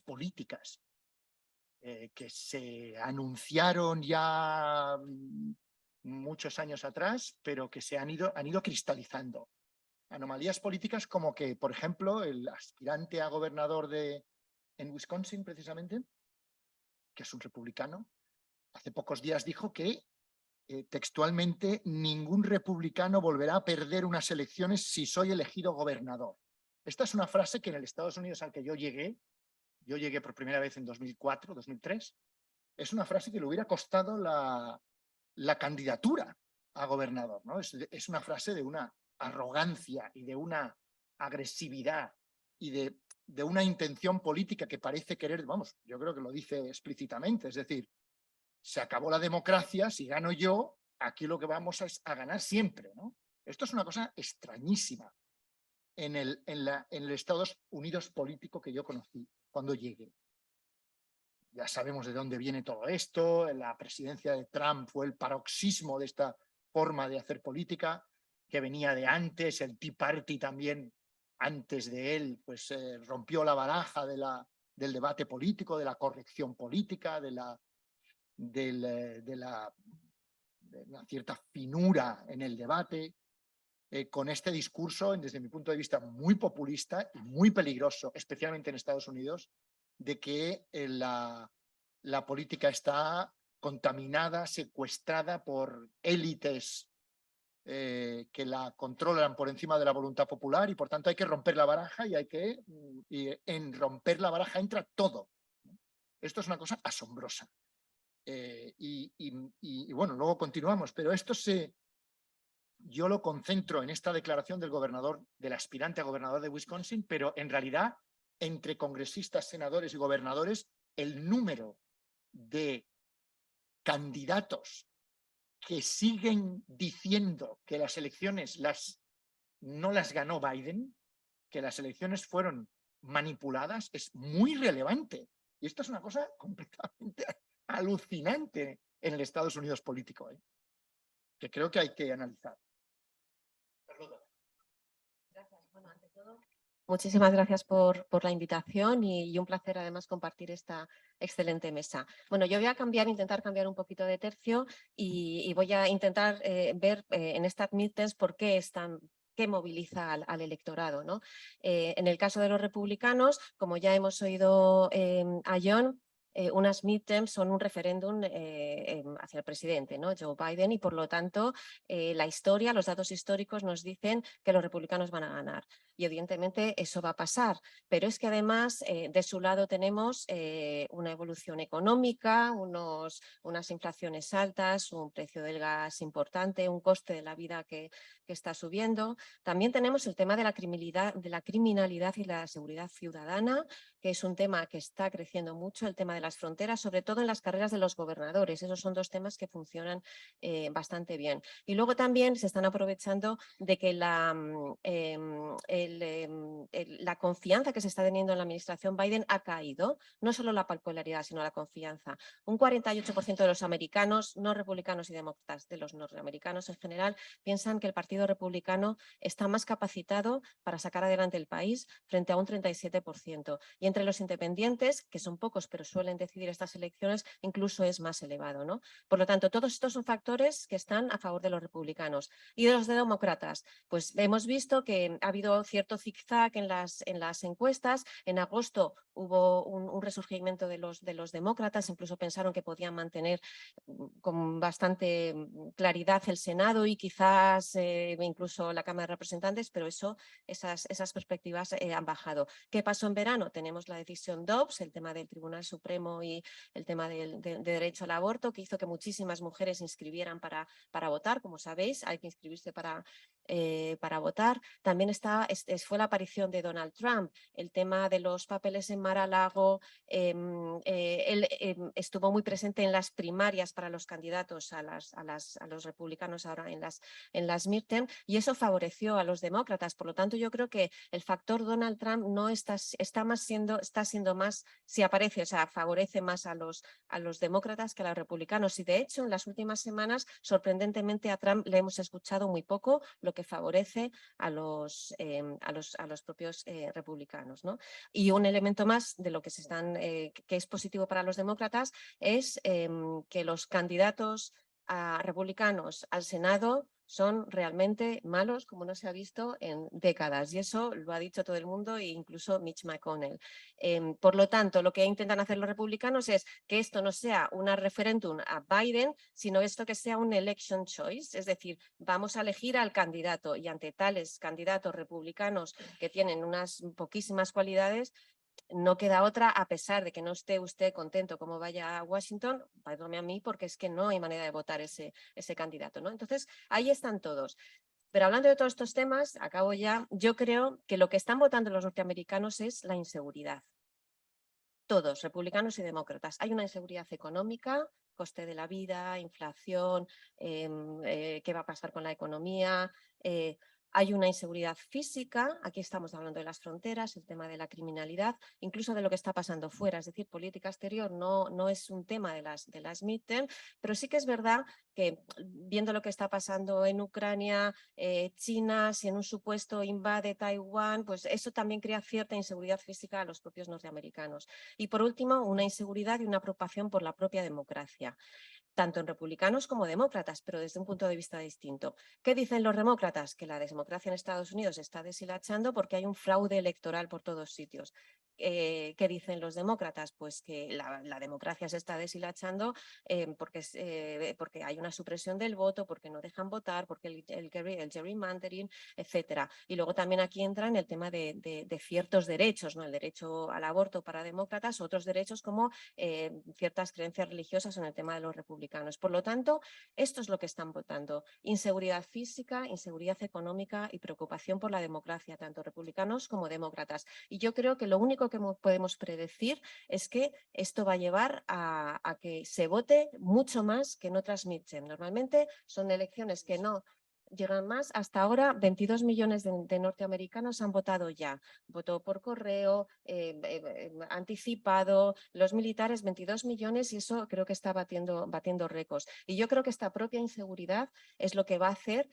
políticas, que se anunciaron ya muchos años atrás, pero que se han ido cristalizando. Anomalías políticas como que, por ejemplo, el aspirante a gobernador en Wisconsin, precisamente, que es un republicano, hace pocos días dijo que textualmente ningún republicano volverá a perder unas elecciones si soy elegido gobernador. Esta es una frase que en el Estados Unidos al que yo llegué por primera vez en 2004, 2003, es una frase que le hubiera costado la candidatura a gobernador, ¿no? Es una frase de una arrogancia y de una agresividad y de una intención política que parece querer, vamos, yo creo que lo dice explícitamente, es decir, se acabó la democracia, si gano yo, aquí lo que vamos es a ganar siempre, ¿no? Esto es una cosa extrañísima en el Estados Unidos político que yo conocí cuando llegué. Ya sabemos de dónde viene todo esto. La presidencia de Trump fue el paroxismo de esta forma de hacer política, que venía de antes. El Tea Party también, antes de él, pues rompió la baraja del debate político, de la corrección política, de una cierta finura en el debate, con este discurso, desde mi punto de vista, muy populista y muy peligroso, especialmente en Estados Unidos, de que la política está contaminada, secuestrada por élites que la controlan por encima de la voluntad popular, y por tanto hay que romper la baraja y en romper la baraja entra todo. Esto es una cosa asombrosa. Y bueno, luego continuamos, pero yo lo concentro en esta declaración del aspirante a gobernador de Wisconsin, pero en realidad entre congresistas, senadores y gobernadores, el número de candidatos que siguen diciendo que las elecciones no las ganó Biden, que las elecciones fueron manipuladas, es muy relevante. Y esto es una cosa completamente alucinante en el Estados Unidos político, que creo que hay que analizar. Bueno, ante todo, muchísimas gracias por la invitación y un placer además compartir esta excelente mesa. Bueno, yo voy a intentar cambiar un poquito de tercio y voy a intentar ver en estas midterms por qué qué moviliza al electorado, ¿no? En el caso de los republicanos, como ya hemos oído a John, unas midterms son un referéndum hacia el presidente, ¿no? Joe Biden, y por lo tanto la historia, los datos históricos nos dicen que los republicanos van a ganar. y evidentemente eso va a pasar. Pero es que además de su lado tenemos una evolución económica, unas inflaciones altas, un precio del gas importante, un coste de la vida que está subiendo. También tenemos el tema de la criminalidad y la seguridad ciudadana, que es un tema que está creciendo mucho, el tema de las fronteras, sobre todo en las carreras de los gobernadores. Esos son dos temas que funcionan bastante bien. Y luego también se están aprovechando de que la confianza que se está teniendo en la administración Biden ha caído, no solo la popularidad, sino la confianza. Un 48% de los americanos, no republicanos y demócratas, de los norteamericanos en general, piensan que el Partido Republicano está más capacitado para sacar adelante el país frente a un 37%. Y entre los independientes, que son pocos pero suelen decidir estas elecciones, incluso es más elevado, ¿no? Por lo tanto, todos estos son factores que están a favor de los republicanos. Y de los demócratas, pues hemos visto que ha habido cierto zigzag en las encuestas. En agosto hubo un resurgimiento de los demócratas, incluso pensaron que podían mantener con bastante claridad el Senado y quizás incluso la Cámara de Representantes, pero esas perspectivas han bajado. ¿Qué pasó en verano? Tenemos la decisión Dobbs, el tema del Tribunal Supremo y el tema del derecho al aborto, que hizo que muchísimas mujeres se inscribieran para votar. Como sabéis, hay que inscribirse para votar. También fue la aparición de Donald Trump, el tema de los papeles en Mar-a-Lago. Él estuvo muy presente en las primarias para los candidatos a los republicanos ahora en las midterm, y eso favoreció a los demócratas. Por lo tanto, yo creo que el factor Donald Trump no está siendo más, si aparece, o sea, favorece más a los demócratas que a los republicanos. Y de hecho, en las últimas semanas, sorprendentemente, a Trump le hemos escuchado muy poco, lo que favorece a los propios republicanos, ¿no? Y un elemento más de lo que que es positivo para los demócratas es que los candidatos republicanos al Senado son realmente malos, como no se ha visto en décadas, y eso lo ha dicho todo el mundo e incluso Mitch McConnell. Por lo tanto, lo que intentan hacer los republicanos es que esto no sea una referéndum a Biden, sino esto que sea un election choice, es decir, vamos a elegir al candidato, y ante tales candidatos republicanos que tienen unas poquísimas cualidades, no queda otra, a pesar de que no esté usted contento como vaya a Washington, váyame a mí, porque es que no hay manera de votar ese candidato, ¿no? Entonces, ahí están todos. Pero hablando de todos estos temas, acabo ya, yo creo que lo que están votando los norteamericanos es la inseguridad. Todos, republicanos y demócratas. Hay una inseguridad económica, coste de la vida, inflación, qué va a pasar con la economía. Hay una inseguridad física, aquí estamos hablando de las fronteras, el tema de la criminalidad, incluso de lo que está pasando fuera, es decir, política exterior no es un tema de las midterm, pero sí que es verdad que viendo lo que está pasando en Ucrania, China, si en un supuesto invade Taiwán, pues eso también crea cierta inseguridad física a los propios norteamericanos. Y por último, una inseguridad y una preocupación por la propia democracia, tanto en republicanos como demócratas, pero desde un punto de vista distinto. ¿Qué dicen los demócratas? Que la democracia en Estados Unidos se está deshilachando porque hay un fraude electoral por todos sitios. ¿Qué dicen los demócratas? Pues que la democracia se está deshilachando porque hay una supresión del voto, porque no dejan votar, porque el gerrymandering, etcétera. Y luego también aquí entra en el tema de ciertos derechos, ¿no? El derecho al aborto para demócratas, otros derechos como ciertas creencias religiosas en el tema de los republicanos. Por lo tanto, esto es lo que están votando: inseguridad física, inseguridad económica y preocupación por la democracia, tanto republicanos como demócratas. Y yo creo que lo único que podemos predecir es que esto va a llevar a que se vote mucho más que en otras midterm. Normalmente son elecciones que no llegan más. Hasta ahora 22 millones de norteamericanos han votado ya. Votó por correo, anticipado, los militares 22 millones, y eso creo que está batiendo récords. Y yo creo que esta propia inseguridad es lo que va a hacer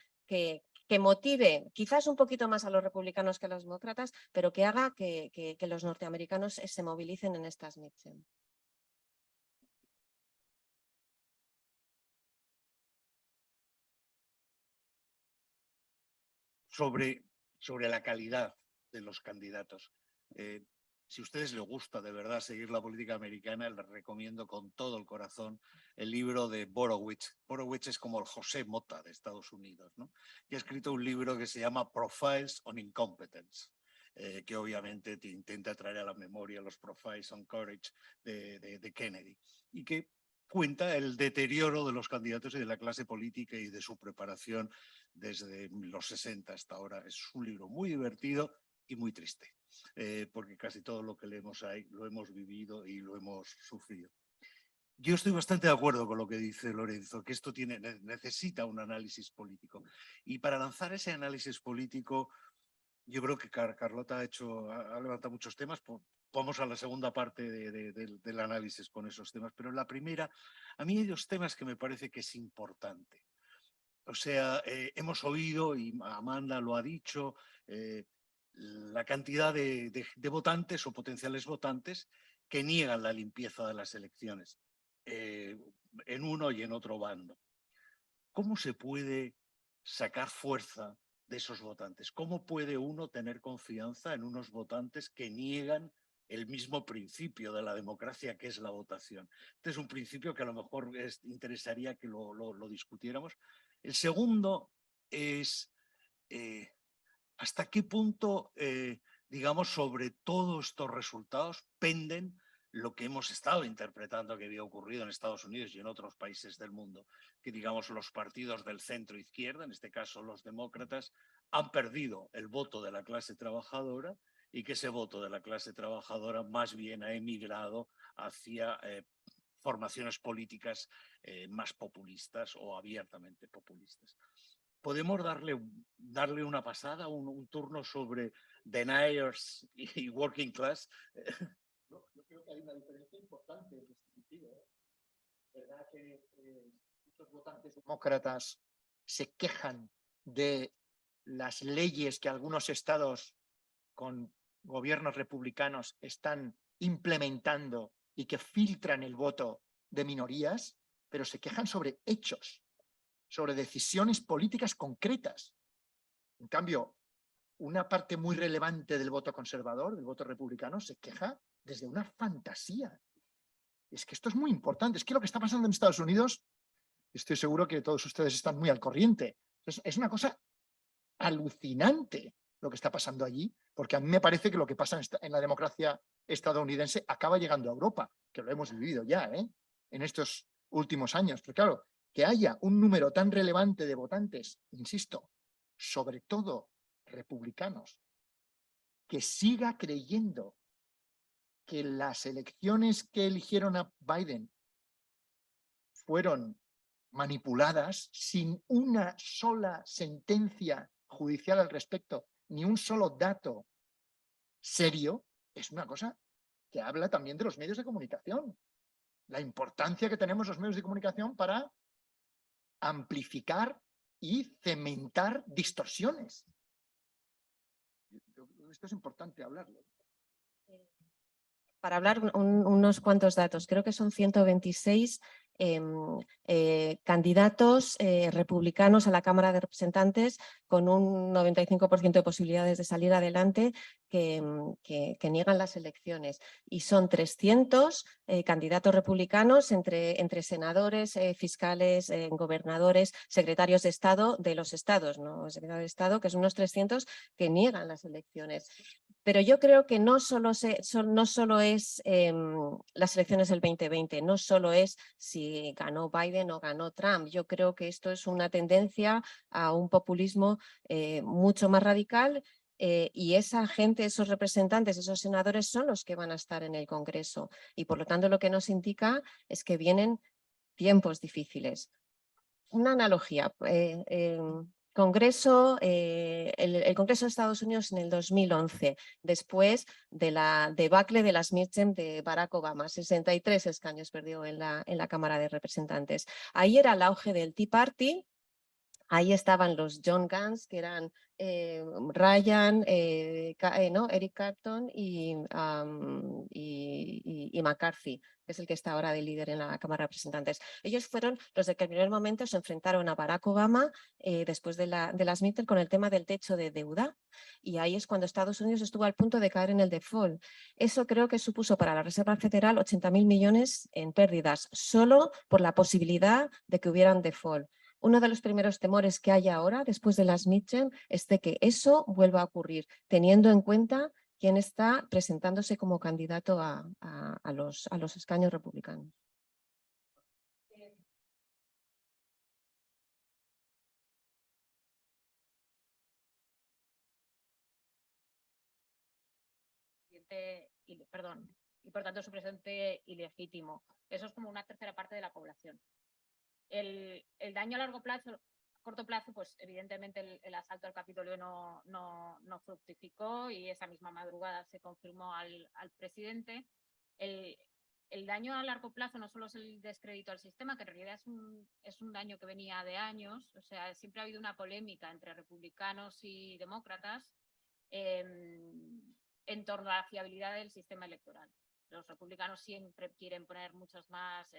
que motive quizás un poquito más a los republicanos que a los demócratas, pero que haga que los norteamericanos se movilicen en estas midterm. Sobre la calidad de los candidatos. Si a ustedes les gusta de verdad seguir la política americana, les recomiendo con todo el corazón el libro de Borowitz. Borowitz es como el José Mota de Estados Unidos, ¿no? Y ha escrito un libro que se llama Profiles on Incompetence. que obviamente te intenta traer a la memoria los Profiles on Courage de Kennedy, y que cuenta el deterioro de los candidatos y de la clase política y de su preparación desde los 60 hasta ahora. Es un libro muy divertido y muy triste, porque casi todo lo que leemos ahí lo hemos vivido y lo hemos sufrido. Yo estoy bastante de acuerdo con lo que dice Lorenzo, que esto necesita un análisis político. Y para lanzar ese análisis político, yo creo que Carlota ha levantado muchos temas. Vamos a la segunda parte del análisis con esos temas. Pero en la primera, a mí hay dos temas que me parece que es importante. O sea, hemos oído, y Amanda lo ha dicho, la cantidad de votantes o potenciales votantes que niegan la limpieza de las elecciones en uno y en otro bando. ¿Cómo se puede sacar fuerza de esos votantes? ¿Cómo puede uno tener confianza en unos votantes que niegan el mismo principio de la democracia, que es la votación? Este es un principio que a lo mejor interesaría que lo discutiéramos. El segundo es hasta qué punto, digamos, sobre todos estos resultados penden lo que hemos estado interpretando que había ocurrido en Estados Unidos y en otros países del mundo, que digamos los partidos del centro izquierda, en este caso los demócratas, han perdido el voto de la clase trabajadora y que ese voto de la clase trabajadora más bien ha emigrado hacia formaciones políticas más populistas o abiertamente populistas. ¿Podemos darle una pasada, un turno sobre deniers y working class? Yo creo que hay una diferencia importante en este sentido. ¿Verdad que muchos votantes demócratas se quejan de las leyes que algunos estados con gobiernos republicanos están implementando y que filtran el voto de minorías, pero se quejan sobre hechos, sobre decisiones políticas concretas? En cambio, una parte muy relevante del voto conservador, del voto republicano, se queja desde una fantasía. Es que esto es muy importante. Es que lo que está pasando en Estados Unidos, estoy seguro que todos ustedes están muy al corriente. Es una cosa alucinante lo que está pasando allí, porque a mí me parece que lo que pasa en la democracia estadounidense acaba llegando a Europa, que lo hemos vivido ya en estos últimos años. Pero claro, que haya un número tan relevante de votantes, insisto, sobre todo republicanos, que siga creyendo que las elecciones que eligieron a Biden fueron manipuladas sin una sola sentencia judicial al respecto, ni un solo dato serio, es una cosa que habla también de los medios de comunicación. La importancia que tenemos los medios de comunicación para amplificar y cementar distorsiones. Esto es importante hablarlo. Para hablar unos cuantos datos, creo que son 126 candidatos republicanos a la Cámara de Representantes con un 95% de posibilidades de salir adelante que niegan las elecciones. Y son 300 candidatos republicanos entre senadores, fiscales, gobernadores, secretarios de Estado de los estados, no secretarios de Estado, que son unos 300 que niegan las elecciones. Pero yo creo que no solo es las elecciones del 2020, no solo es si ganó Biden o ganó Trump. Yo creo que esto es una tendencia a un populismo mucho más radical y esa gente, esos representantes, esos senadores son los que van a estar en el Congreso. Y por lo tanto lo que nos indica es que vienen tiempos difíciles. Una analogía. Congreso, el Congreso de Estados Unidos en el 2011, después de la debacle de las midterm de Barack Obama, 63 escaños perdió en la Cámara de Representantes. Ahí era el auge del Tea Party, ahí estaban los John Gans, que eran Ryan, Eric Clapton y McCarthy, que es el que está ahora de líder en la Cámara de Representantes. Ellos fueron los de que en primer momento se enfrentaron a Barack Obama después de las midterm con el tema del techo de deuda. Y ahí es cuando Estados Unidos estuvo al punto de caer en el default. Eso creo que supuso para la Reserva Federal 80.000 millones en pérdidas, solo por la posibilidad de que hubiera un default. uno de los primeros temores que hay ahora, después de las midterm, es de que eso vuelva a ocurrir, teniendo en cuenta quién está presentándose como candidato a los escaños republicanos. Y por tanto su presidente ilegítimo. Eso es como una tercera parte de la población. El daño a largo plazo, a corto plazo, pues evidentemente el asalto al Capitolio no fructificó y esa misma madrugada se confirmó al presidente. El daño a largo plazo no solo es el descrédito al sistema, que en realidad es un daño que venía de años, o sea, siempre ha habido una polémica entre republicanos y demócratas en torno a la fiabilidad del sistema electoral. Los republicanos siempre quieren poner muchas más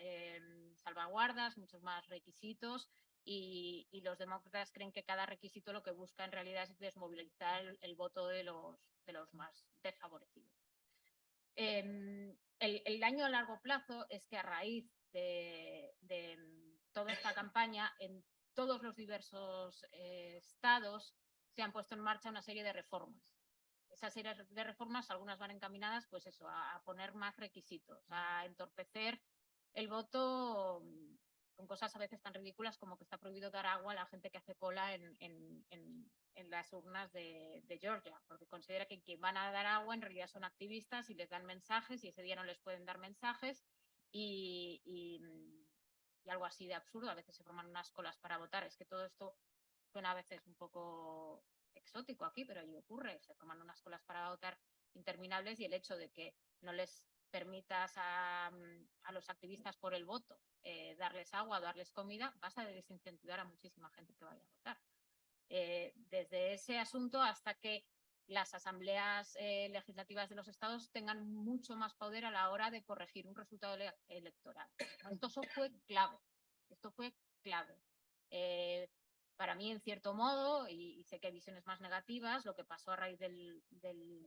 salvaguardas, muchos más requisitos y los demócratas creen que cada requisito lo que busca en realidad es desmovilizar el voto de los más desfavorecidos. El daño a largo plazo es que a raíz de toda esta campaña en todos los diversos estados se han puesto en marcha una serie de reformas. Esas series de reformas, algunas van encaminadas pues eso, a poner más requisitos, a entorpecer el voto con cosas a veces tan ridículas como que está prohibido dar agua a la gente que hace cola en las urnas de Georgia, porque considera que quien van a dar agua en realidad son activistas y les dan mensajes y ese día no les pueden dar mensajes y algo así de absurdo. A veces se forman unas colas para votar. Es que todo esto suena a veces un poco exótico aquí, pero allí ocurre. Se forman unas colas para votar interminables y el hecho de que no les permitas a los activistas por el voto darles agua, darles comida, vas a desincentivar a muchísima gente que vaya a votar. Desde ese asunto hasta que las asambleas legislativas de los estados tengan mucho más poder a la hora de corregir un resultado electoral. Esto fue clave. Esto fue clave. Para mí, en cierto modo, y sé que hay visiones más negativas, lo que pasó a raíz del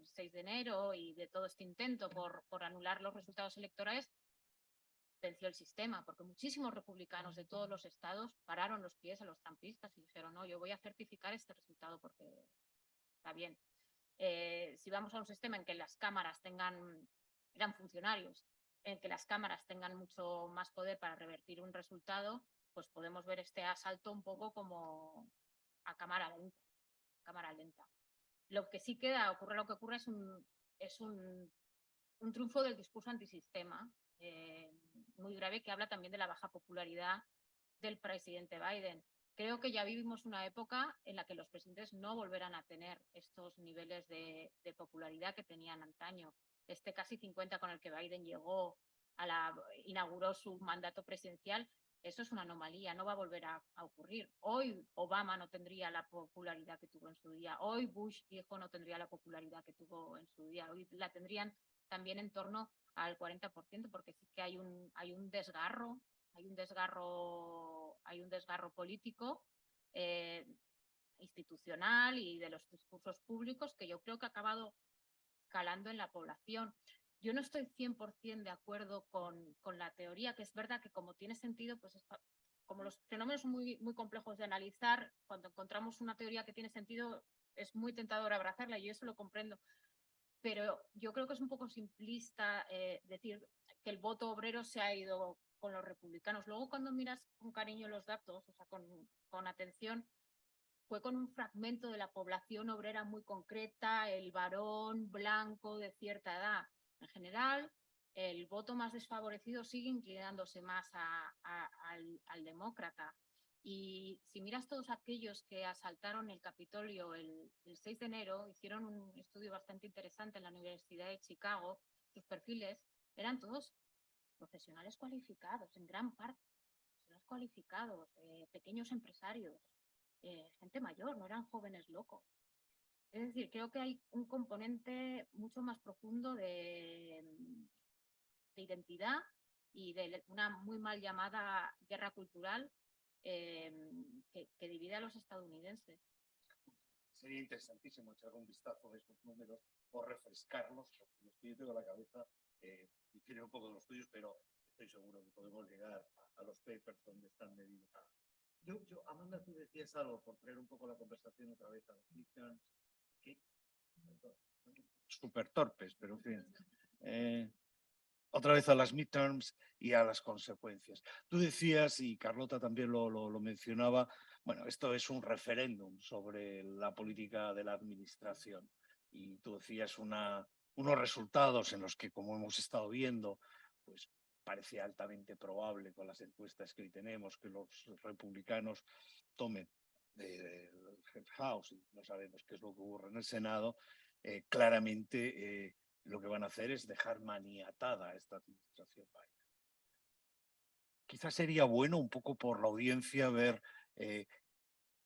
6 de enero y de todo este intento por anular los resultados electorales, venció el sistema, porque muchísimos republicanos de todos los estados pararon los pies a los trumpistas y dijeron, no, yo voy a certificar este resultado porque está bien. Si vamos a un sistema en que las cámaras eran funcionarios, en que las cámaras tengan mucho más poder para revertir un resultado, pues podemos ver este asalto un poco como a cámara lenta. Lo que sí queda, ocurre lo que ocurre, es un triunfo del discurso antisistema, muy grave, que habla también de la baja popularidad del presidente Biden. Creo que ya vivimos una época en la que los presidentes no volverán a tener estos niveles de popularidad que tenían antaño. Este casi 50 con el que Biden llegó, inauguró su mandato presidencial, eso es una anomalía, no va a volver a ocurrir. Hoy Obama no tendría la popularidad que tuvo en su día. Hoy Bush hijo no tendría la popularidad que tuvo en su día. Hoy la tendrían también en torno al 40%, porque sí que hay un desgarro político, institucional y de los discursos públicos que yo creo que ha acabado calando en la población. Yo no estoy 100% de acuerdo con la teoría, que es verdad que como tiene sentido, pues como los fenómenos son muy, muy complejos de analizar, cuando encontramos una teoría que tiene sentido es muy tentador abrazarla y yo eso lo comprendo. Pero yo creo que es un poco simplista decir que el voto obrero se ha ido con los republicanos. Luego cuando miras con cariño los datos, o sea, con atención, fue con un fragmento de la población obrera muy concreta, el varón blanco de cierta edad. En general, el voto más desfavorecido sigue inclinándose más al demócrata. Y si miras todos aquellos que asaltaron el Capitolio el 6 de enero, hicieron un estudio bastante interesante en la Universidad de Chicago. Sus perfiles eran todos profesionales cualificados, en gran parte, profesionales cualificados, pequeños empresarios, gente mayor, no eran jóvenes locos. Es decir, creo que hay un componente mucho más profundo de identidad y de una muy mal llamada guerra cultural que divide a los estadounidenses. Sería interesantísimo echar un vistazo a esos números o refrescarlos, porque los que yo tengo en la cabeza difieren un poco de los tuyos, pero estoy seguro que podemos llegar a los papers donde están medidos. Amanda, tú decías algo, por traer un poco la conversación otra vez a los midterms, súper torpes, pero en fin. Otra vez a las midterms y a las consecuencias. Tú decías, y Carlota también lo mencionaba, bueno, esto es un referéndum sobre la política de la administración. Y tú decías unos resultados en los que, como hemos estado viendo, pues parece altamente probable con las encuestas que hoy tenemos que los republicanos tomen el House, y no sabemos qué es lo que ocurre en el Senado, claramente lo que van a hacer es dejar maniatada a esta administración Biden. Quizás sería bueno un poco por la audiencia ver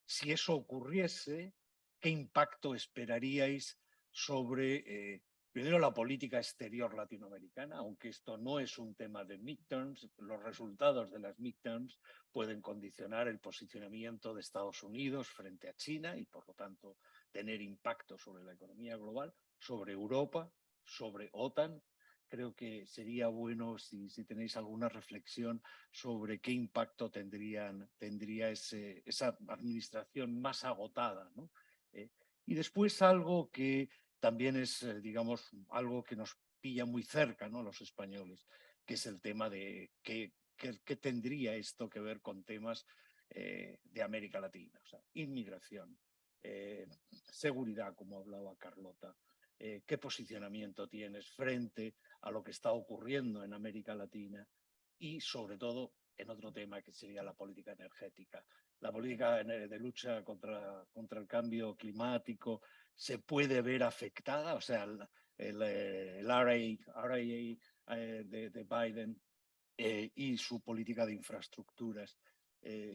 si eso ocurriese, qué impacto esperaríais sobre, primero, la política exterior latinoamericana, aunque esto no es un tema de midterms, los resultados de las midterms pueden condicionar el posicionamiento de Estados Unidos frente a China y, por lo tanto, tener impacto sobre la economía global, sobre Europa, sobre OTAN. Creo que sería bueno si tenéis alguna reflexión sobre qué impacto tendría esa administración más agotada, ¿no? Y después algo que también es, digamos, algo que nos pilla muy cerca, ¿no?, a los españoles, que es el tema de qué tendría esto que ver con temas de América Latina, o sea, inmigración, seguridad, como hablaba Carlota. ¿Qué posicionamiento tienes frente a lo que está ocurriendo en América Latina? Y sobre todo en otro tema que sería la política energética. La política de lucha contra el cambio climático se puede ver afectada, o sea, el RA de Biden y su política de infraestructuras,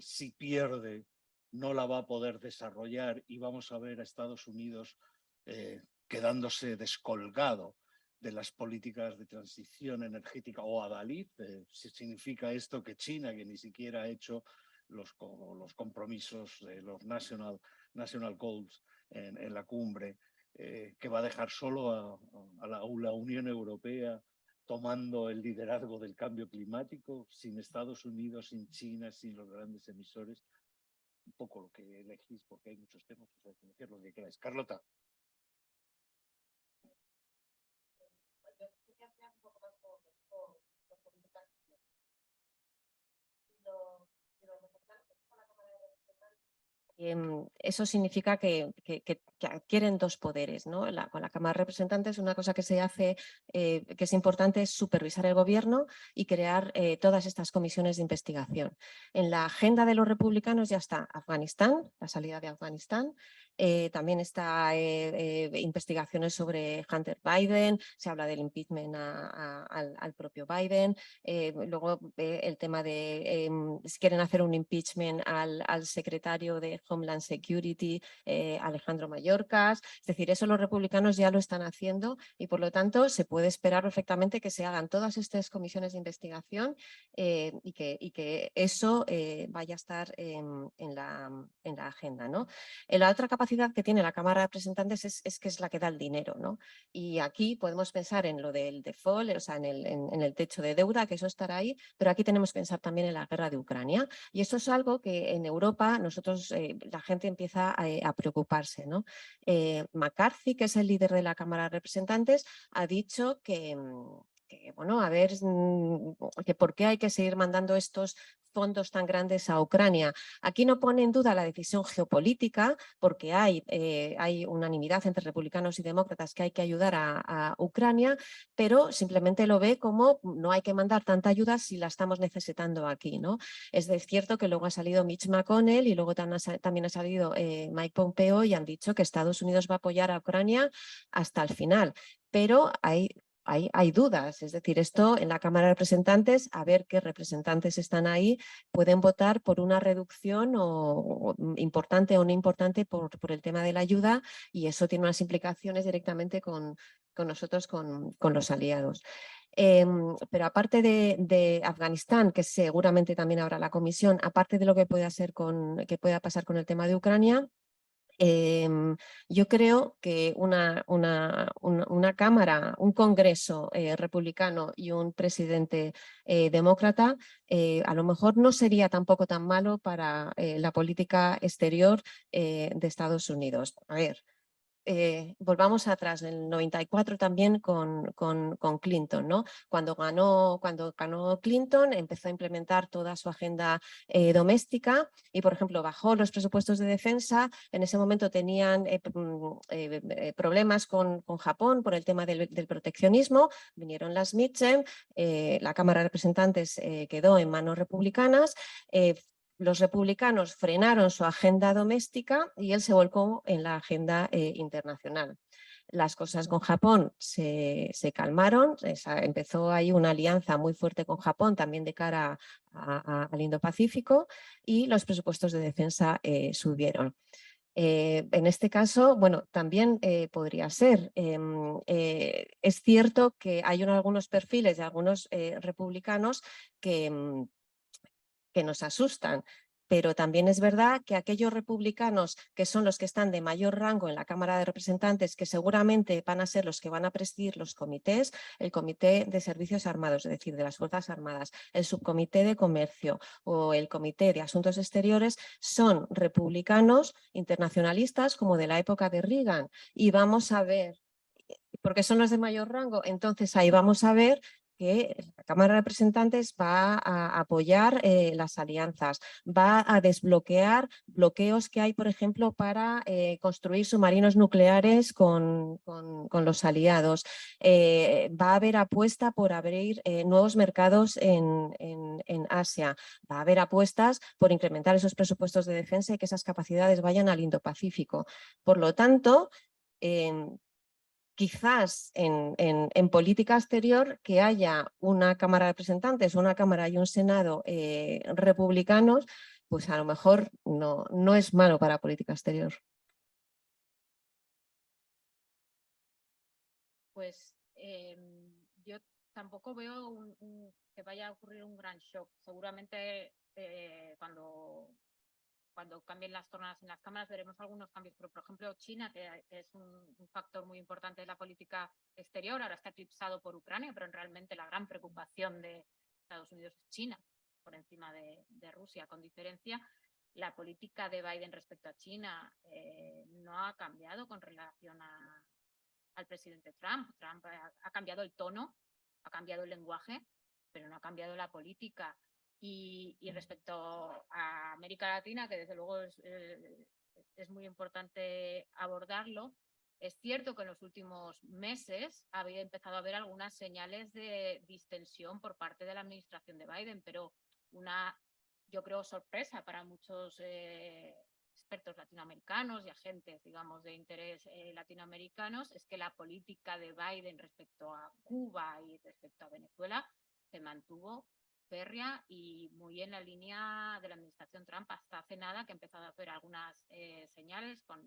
si pierde, no la va a poder desarrollar y vamos a ver a Estados Unidos quedándose descolgado de las políticas de transición energética o adalid. Significa esto que China, que ni siquiera ha hecho los compromisos de los national goals en la cumbre, que va a dejar solo a la Unión Europea tomando el liderazgo del cambio climático, sin Estados Unidos, sin China, sin los grandes emisores. Un poco lo que elegís, porque hay muchos temas, o sea, lo que queráis. Carlota. Eso significa que adquieren dos poderes, ¿no? Con la Cámara de Representantes, una cosa que se hace, que es importante, es supervisar el gobierno y crear todas estas comisiones de investigación. En la agenda de los republicanos ya está Afganistán, la salida de Afganistán, también está investigaciones sobre Hunter Biden, se habla del impeachment al propio Biden, luego el tema de si quieren hacer un impeachment al secretario de Homeland Security, Alejandro Mayorkas. Es decir, eso los republicanos ya lo están haciendo y por lo tanto se puede esperar perfectamente que se hagan todas estas comisiones de investigación y que eso vaya a estar en la agenda, ¿no? La otra capacidad que tiene la Cámara de Representantes es que es la que da el dinero, ¿no? Y aquí podemos pensar en lo del default, o sea, en el techo de deuda, que eso estará ahí, pero aquí tenemos que pensar también en la guerra de Ucrania. Y esto es algo que en Europa nosotros, la gente empieza a preocuparse, ¿no? McCarthy, que es el líder de la Cámara de Representantes, ha dicho que bueno, a ver, que por qué hay que seguir mandando estos fondos tan grandes a Ucrania. Aquí no pone en duda la decisión geopolítica, porque hay unanimidad entre republicanos y demócratas que hay que ayudar a Ucrania, pero simplemente lo ve como no hay que mandar tanta ayuda si la estamos necesitando aquí, ¿no? Es cierto que luego ha salido Mitch McConnell y luego también ha salido Mike Pompeo y han dicho que Estados Unidos va a apoyar a Ucrania hasta el final, pero hay dudas, es decir, esto en la Cámara de Representantes, a ver qué representantes están ahí, pueden votar por una reducción o importante o no importante por el tema de la ayuda y eso tiene unas implicaciones directamente con nosotros, con los aliados. Pero aparte de Afganistán, que seguramente también habrá la comisión, aparte de lo que pueda pasar con el tema de Ucrania, Yo creo que una Cámara, un Congreso republicano y un presidente demócrata a lo mejor no sería tampoco tan malo para la política exterior de Estados Unidos. A ver, volvamos atrás, en el 94 también con Clinton, ¿no? Cuando ganó Clinton, empezó a implementar toda su agenda doméstica y, por ejemplo, bajó los presupuestos de defensa. En ese momento tenían problemas con Japón por el tema del proteccionismo. Vinieron las Mitchell, la Cámara de Representantes quedó en manos republicanas. Los republicanos frenaron su agenda doméstica y él se volcó en la agenda internacional. Las cosas con Japón se calmaron, empezó ahí una alianza muy fuerte con Japón también de cara al Indo-Pacífico y los presupuestos de defensa subieron. En este caso, bueno, también podría ser. Es cierto que hay algunos perfiles de algunos republicanos que nos asustan, pero también es verdad que aquellos republicanos que son los que están de mayor rango en la Cámara de Representantes, que seguramente van a ser los que van a presidir los comités, el Comité de Servicios Armados, es decir, de las Fuerzas Armadas, el Subcomité de Comercio o el Comité de Asuntos Exteriores, son republicanos internacionalistas como de la época de Reagan. Y vamos a ver, porque son los de mayor rango, entonces ahí vamos a ver que la Cámara de Representantes va a apoyar las alianzas, va a desbloquear bloqueos que hay, por ejemplo, para construir submarinos nucleares con los aliados. Va a haber apuesta por abrir nuevos mercados en Asia. Va a haber apuestas por incrementar esos presupuestos de defensa y que esas capacidades vayan al Indo-Pacífico. Por lo tanto, quizás en política exterior que haya una Cámara de Representantes, una Cámara y un Senado republicanos, pues a lo mejor no es malo para política exterior. Pues yo tampoco veo que vaya a ocurrir un gran shock. Seguramente cuando cambien las tornas en las cámaras veremos algunos cambios, pero por ejemplo China, que es un factor muy importante de la política exterior, ahora está eclipsado por Ucrania, pero realmente la gran preocupación de Estados Unidos es China, por encima de Rusia, con diferencia. La política de Biden respecto a China no ha cambiado con relación al presidente Trump. Trump ha cambiado el tono, ha cambiado el lenguaje, pero no ha cambiado la política. Y respecto a América Latina, que desde luego es muy importante abordarlo, es cierto que en los últimos meses había empezado a haber algunas señales de distensión por parte de la administración de Biden, pero yo creo, sorpresa para muchos expertos latinoamericanos y agentes, digamos, de interés latinoamericanos, es que la política de Biden respecto a Cuba y respecto a Venezuela se mantuvo férrea y muy en la línea de la administración Trump hasta hace nada, que ha empezado a hacer algunas señales con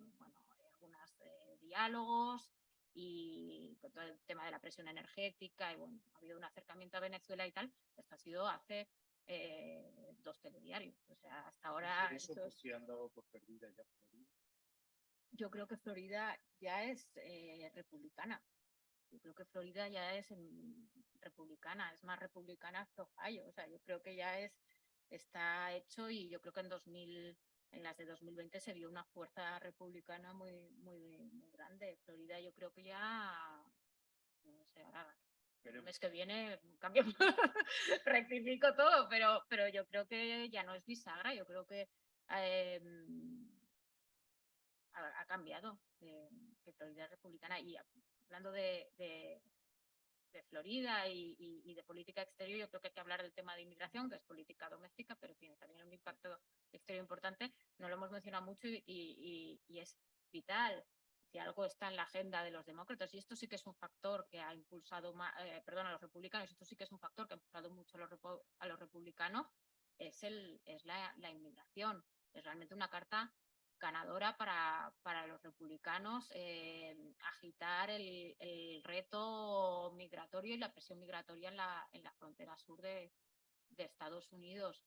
algunos diálogos y con todo el tema de la presión energética y bueno, ha habido un acercamiento a Venezuela y tal. Esto ha sido hace 2 telediarios, o sea, hasta ahora yo creo que Florida ya es republicana. Yo creo que Florida ya es republicana, es más republicana que Ohio. O sea, yo creo que ya está hecho y yo creo que en las de 2020 se vio una fuerza republicana muy, muy, muy grande. Florida yo creo que ya, no sé, ahora el mes que viene cambio, rectifico todo, pero yo creo que ya no es bisagra, yo creo que ha cambiado, que Florida es republicana. Y hablando de Florida y de política exterior, yo creo que hay que hablar del tema de inmigración, que es política doméstica, pero tiene también un impacto exterior importante. No lo hemos mencionado mucho y es vital. Si algo está en la agenda de los demócratas, y esto sí que es un factor que ha impulsado, a los republicanos, esto sí que es un factor que ha impulsado mucho a los republicanos, es la inmigración. Es realmente una carta ganadora para los republicanos agitar el reto migratorio y la presión migratoria en la frontera sur de Estados Unidos.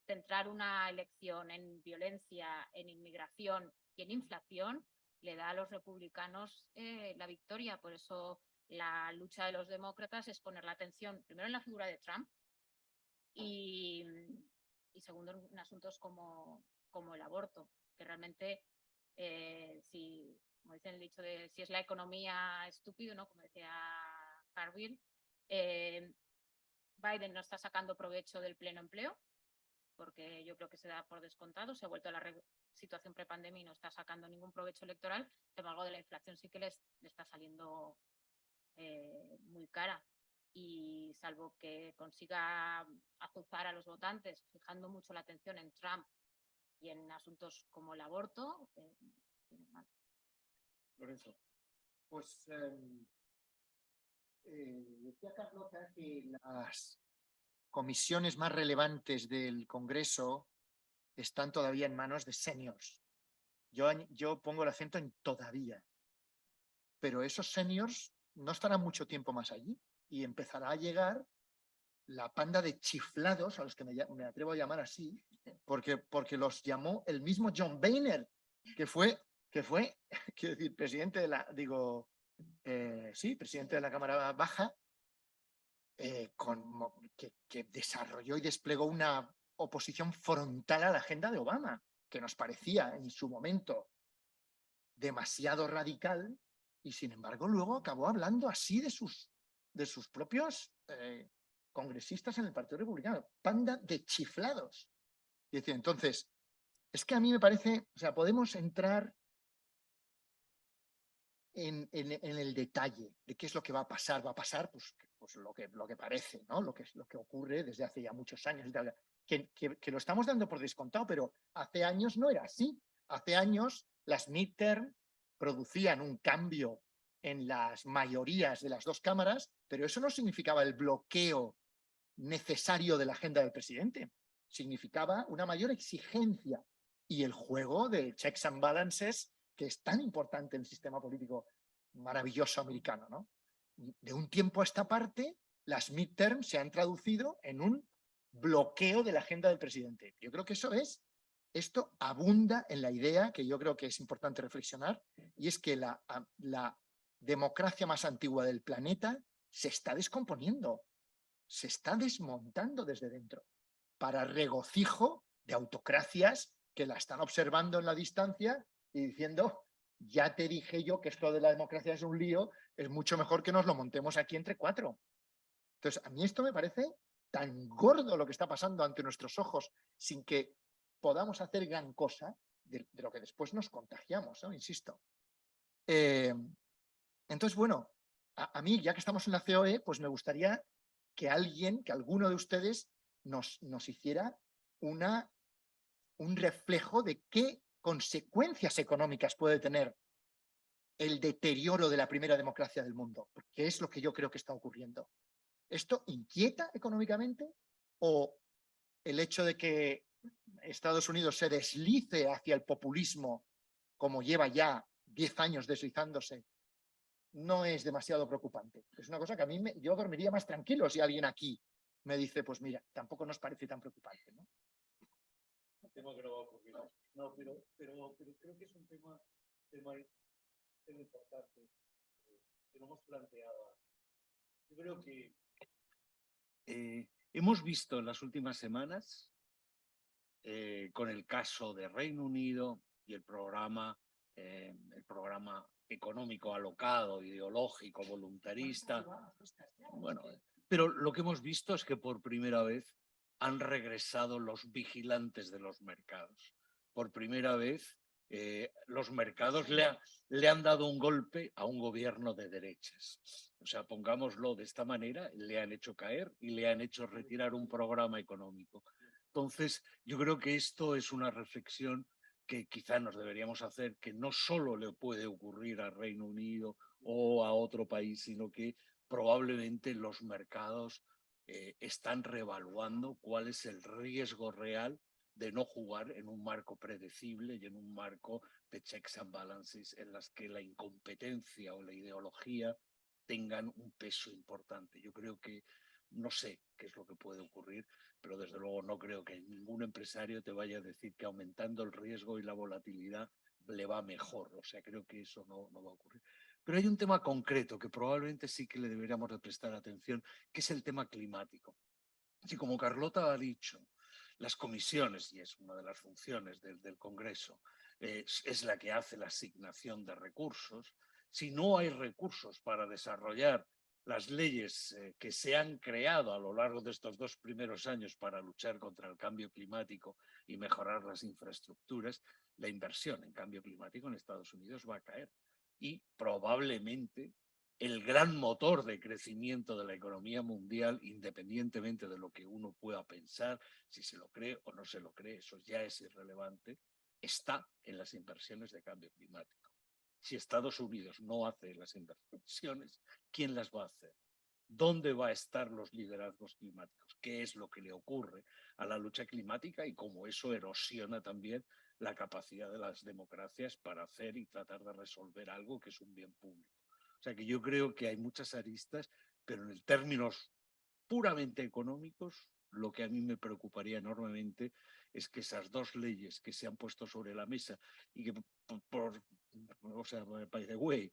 centrar una elección en violencia, en inmigración y en inflación le da a los republicanos la victoria. Por eso la lucha de los demócratas es poner la atención primero en la figura de Trump y segundo en asuntos como el aborto, que realmente, si, como dicen el dicho de si es la economía estúpido, ¿no? Como decía Harville, Biden no está sacando provecho del pleno empleo, porque yo creo que se da por descontado, se ha vuelto a la situación prepandemia y no está sacando ningún provecho electoral. Sin embargo, de la inflación sí que le está saliendo muy cara. Y salvo que consiga azuzar a los votantes, fijando mucho la atención en Trump y en asuntos como el aborto, tiene mal. Lorenzo. Pues decía Carlota que las comisiones más relevantes del Congreso están todavía en manos de seniors. Yo pongo el acento en todavía. Pero esos seniors no estarán mucho tiempo más allí y empezará a llegar la panda de chiflados, a los que me atrevo a llamar así, porque los llamó el mismo John Boehner, que fue, quiero decir, presidente de la, presidente de la Cámara Baja, que desarrolló y desplegó una oposición frontal a la agenda de Obama, que nos parecía en su momento demasiado radical, y sin embargo luego acabó hablando así de sus propios congresistas en el Partido Republicano, panda de chiflados. Y decía, entonces, es que a mí me parece, o sea, podemos entrar en el detalle de qué es lo que va a pasar. Va a pasar pues lo que parece, ¿no? Lo que ocurre desde hace ya muchos años. Que lo estamos dando por descontado, pero hace años no era así. Hace años las midterm producían un cambio en las mayorías de las dos cámaras, pero eso no significaba el bloqueo necesario de la agenda del presidente. Significaba una mayor exigencia y el juego de checks and balances que es tan importante en el sistema político maravilloso americano, ¿no? De un tiempo a esta parte, las midterms se han traducido en un bloqueo de la agenda del presidente. Yo creo que esto abunda en la idea que yo creo que es importante reflexionar, y es que la democracia más antigua del planeta se está descomponiendo, se está desmontando desde dentro, para regocijo de autocracias que la están observando en la distancia y diciendo, ya te dije yo que esto de la democracia es un lío, es mucho mejor que nos lo montemos aquí entre cuatro. Entonces, a mí esto me parece tan gordo lo que está pasando ante nuestros ojos, sin que podamos hacer gran cosa de lo que después nos contagiamos, ¿no? Insisto. Entonces, bueno, a mí, ya que estamos en la COE, pues me gustaría que alguno de ustedes nos hiciera un reflejo de qué consecuencias económicas puede tener el deterioro de la primera democracia del mundo, porque es lo que yo creo que está ocurriendo. ¿Esto inquieta económicamente o el hecho de que Estados Unidos se deslice hacia el populismo, como lleva ya 10 años deslizándose, no es demasiado preocupante? Es una cosa que a mí yo dormiría más tranquilo si alguien aquí me dice, pues mira, tampoco nos parece tan preocupante, ¿no? Tema que no va a ocurrir. No, pero creo que es un tema importante que no hemos planteado. Yo creo que hemos visto en las últimas semanas, con el caso de Reino Unido y el programa económico alocado, ideológico, voluntarista. Bueno, pero lo que hemos visto es que por primera vez han regresado los vigilantes de los mercados. Por primera vez, los mercados le han dado un golpe a un gobierno de derechas. O sea, pongámoslo de esta manera, le han hecho caer y le han hecho retirar un programa económico. Entonces, yo creo que esto es una reflexión que quizá nos deberíamos hacer, que no solo le puede ocurrir al Reino Unido o a otro país, sino que probablemente los mercados están reevaluando cuál es el riesgo real de no jugar en un marco predecible y en un marco de checks and balances en las que la incompetencia o la ideología tengan un peso importante. Yo creo que No sé qué es lo que puede ocurrir, pero desde luego no creo que ningún empresario te vaya a decir que aumentando el riesgo y la volatilidad le va mejor. O sea, creo que eso no va a ocurrir. Pero hay un tema concreto que probablemente sí que le deberíamos de prestar atención, que es el tema climático. Y como Carlota ha dicho, las comisiones, y es una de las funciones del Congreso, es la que hace la asignación de recursos. Si no hay recursos para desarrollar las leyes que se han creado a lo largo de estos 2 primeros años para luchar contra el cambio climático y mejorar las infraestructuras, la inversión en cambio climático en Estados Unidos va a caer. Y probablemente el gran motor de crecimiento de la economía mundial, independientemente de lo que uno pueda pensar, si se lo cree o no se lo cree, eso ya es irrelevante, está en las inversiones de cambio climático. Si Estados Unidos no hace las inversiones, ¿quién las va a hacer? ¿Dónde va a estar los liderazgos climáticos? ¿Qué es lo que le ocurre a la lucha climática y cómo eso erosiona también la capacidad de las democracias para hacer y tratar de resolver algo que es un bien público? O sea que yo creo que hay muchas aristas, pero en términos puramente económicos, lo que a mí me preocuparía enormemente es que esas 2 leyes que se han puesto sobre la mesa y que, o sea, by the way,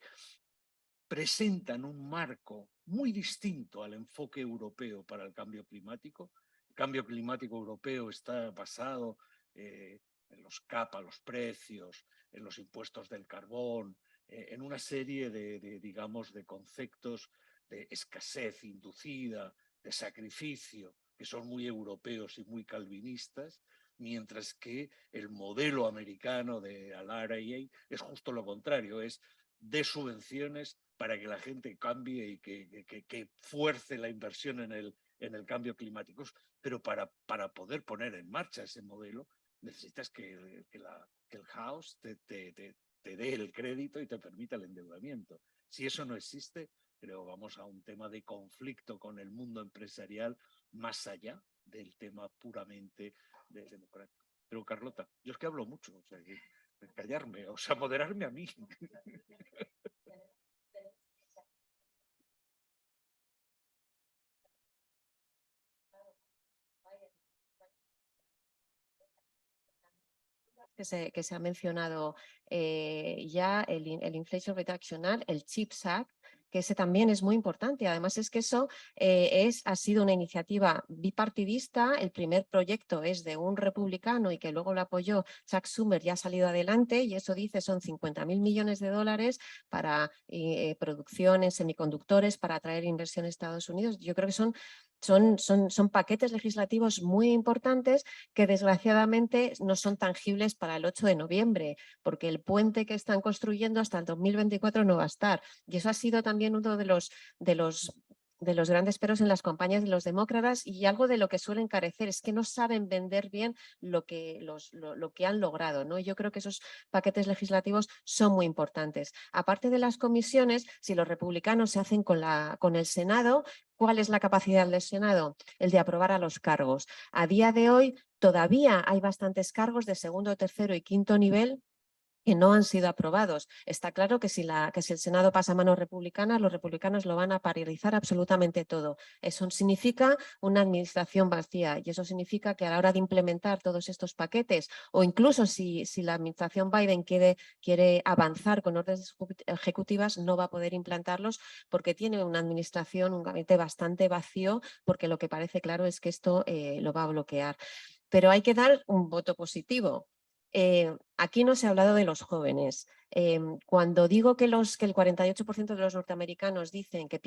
presentan un marco muy distinto al enfoque europeo para el cambio climático. El cambio climático europeo está basado en los CAP a los precios, en los impuestos del carbón, en una serie digamos, de conceptos de escasez inducida, de sacrificio, que son muy europeos y muy calvinistas, mientras que el modelo americano de Al-Arayi es justo lo contrario, es de subvenciones para que la gente cambie y que fuerce la inversión en el cambio climático. Pero para poder poner en marcha ese modelo necesitas que el house te dé el crédito y te permita el endeudamiento. Si eso no existe, creo vamos a un tema de conflicto con el mundo empresarial más allá del tema puramente democrático. Pero Carlota, yo es que hablo mucho, o sea, que callarme, o sea, moderarme a mí. Que se ha mencionado ya, el Inflation Reduction Act, el CHIPS Act, que ese también es muy importante. Además es que eso ha sido una iniciativa bipartidista. El primer proyecto es de un republicano y que luego lo apoyó Chuck Schumer, ya ha salido adelante, y eso dice son 50.000 millones de dólares para producción en semiconductores, para atraer inversión a Estados Unidos. Yo creo que son paquetes legislativos muy importantes que desgraciadamente no son tangibles para el 8 de noviembre, porque el puente que están construyendo hasta el 2024 no va a estar. Y eso ha sido también uno de los grandes peros en las campañas de los demócratas, y algo de lo que suelen carecer es que no saben vender bien lo que han logrado, ¿no? Yo creo que esos paquetes legislativos son muy importantes. Aparte de las comisiones, si los republicanos se hacen con el Senado, ¿cuál es la capacidad del Senado? El de aprobar a los cargos. A día de hoy todavía hay bastantes cargos de segundo, tercero y quinto nivel que no han sido aprobados. Está claro que si el Senado pasa a manos republicanas, los republicanos lo van a paralizar absolutamente todo. Eso significa una administración vacía, y eso significa que a la hora de implementar todos estos paquetes, o incluso si la administración Biden quiere avanzar con órdenes ejecutivas, no va a poder implantarlos porque tiene una administración, un gabinete bastante vacío, porque lo que parece claro es que esto lo va a bloquear. Pero hay que dar un voto positivo. Aquí no se ha hablado de los jóvenes. Cuando digo que el 48% de los norteamericanos dicen que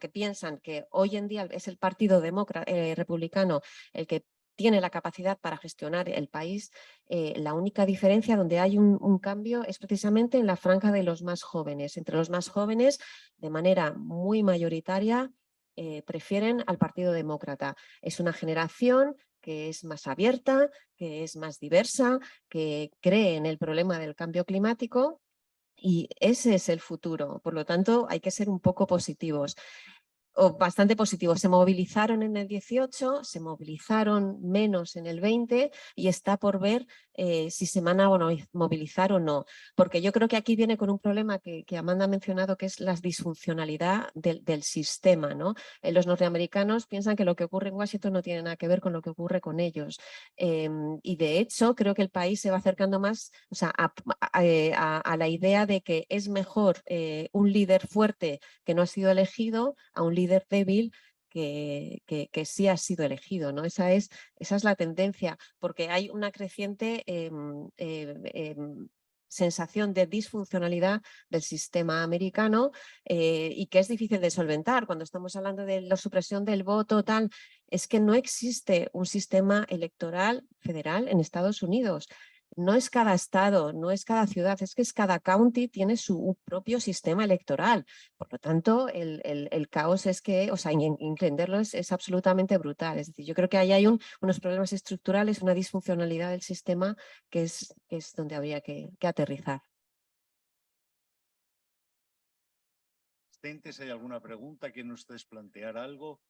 piensan que hoy en día es el partido republicano el que tiene la capacidad para gestionar el país, la única diferencia donde hay un cambio es precisamente en la franja de los más jóvenes. Entre los más jóvenes, de manera muy mayoritaria, prefieren al Partido Demócrata. Es una generación que es más abierta, que es más diversa, que cree en el problema del cambio climático, y ese es el futuro. Por lo tanto, hay que ser un poco positivos. o bastante positivo. Se movilizaron en el 18, se movilizaron menos en el 20 y está por ver si se van a movilizar o no. Porque yo creo que aquí viene con un problema que Amanda ha mencionado, que es la disfuncionalidad del sistema, ¿no? Los norteamericanos piensan que lo que ocurre en Washington no tiene nada que ver con lo que ocurre con ellos. Y de hecho creo que el país se va acercando más, o sea, a la idea de que es mejor un líder fuerte que no ha sido elegido a un líder débil que sí ha sido elegido, ¿no? Esa es la tendencia, porque hay una creciente sensación de disfuncionalidad del sistema americano y que es difícil de solventar. Cuando estamos hablando de la supresión del voto, tal, es que no existe un sistema electoral federal en Estados Unidos. No es cada estado, no es cada ciudad, es que cada county tiene su propio sistema electoral. Por lo tanto, el caos es que, o sea, entenderlo es absolutamente brutal. Es decir, yo creo que ahí hay unos problemas estructurales, una disfuncionalidad del sistema que es donde habría que aterrizar. Asistentes, ¿hay alguna pregunta? ¿Quieren ustedes plantear algo?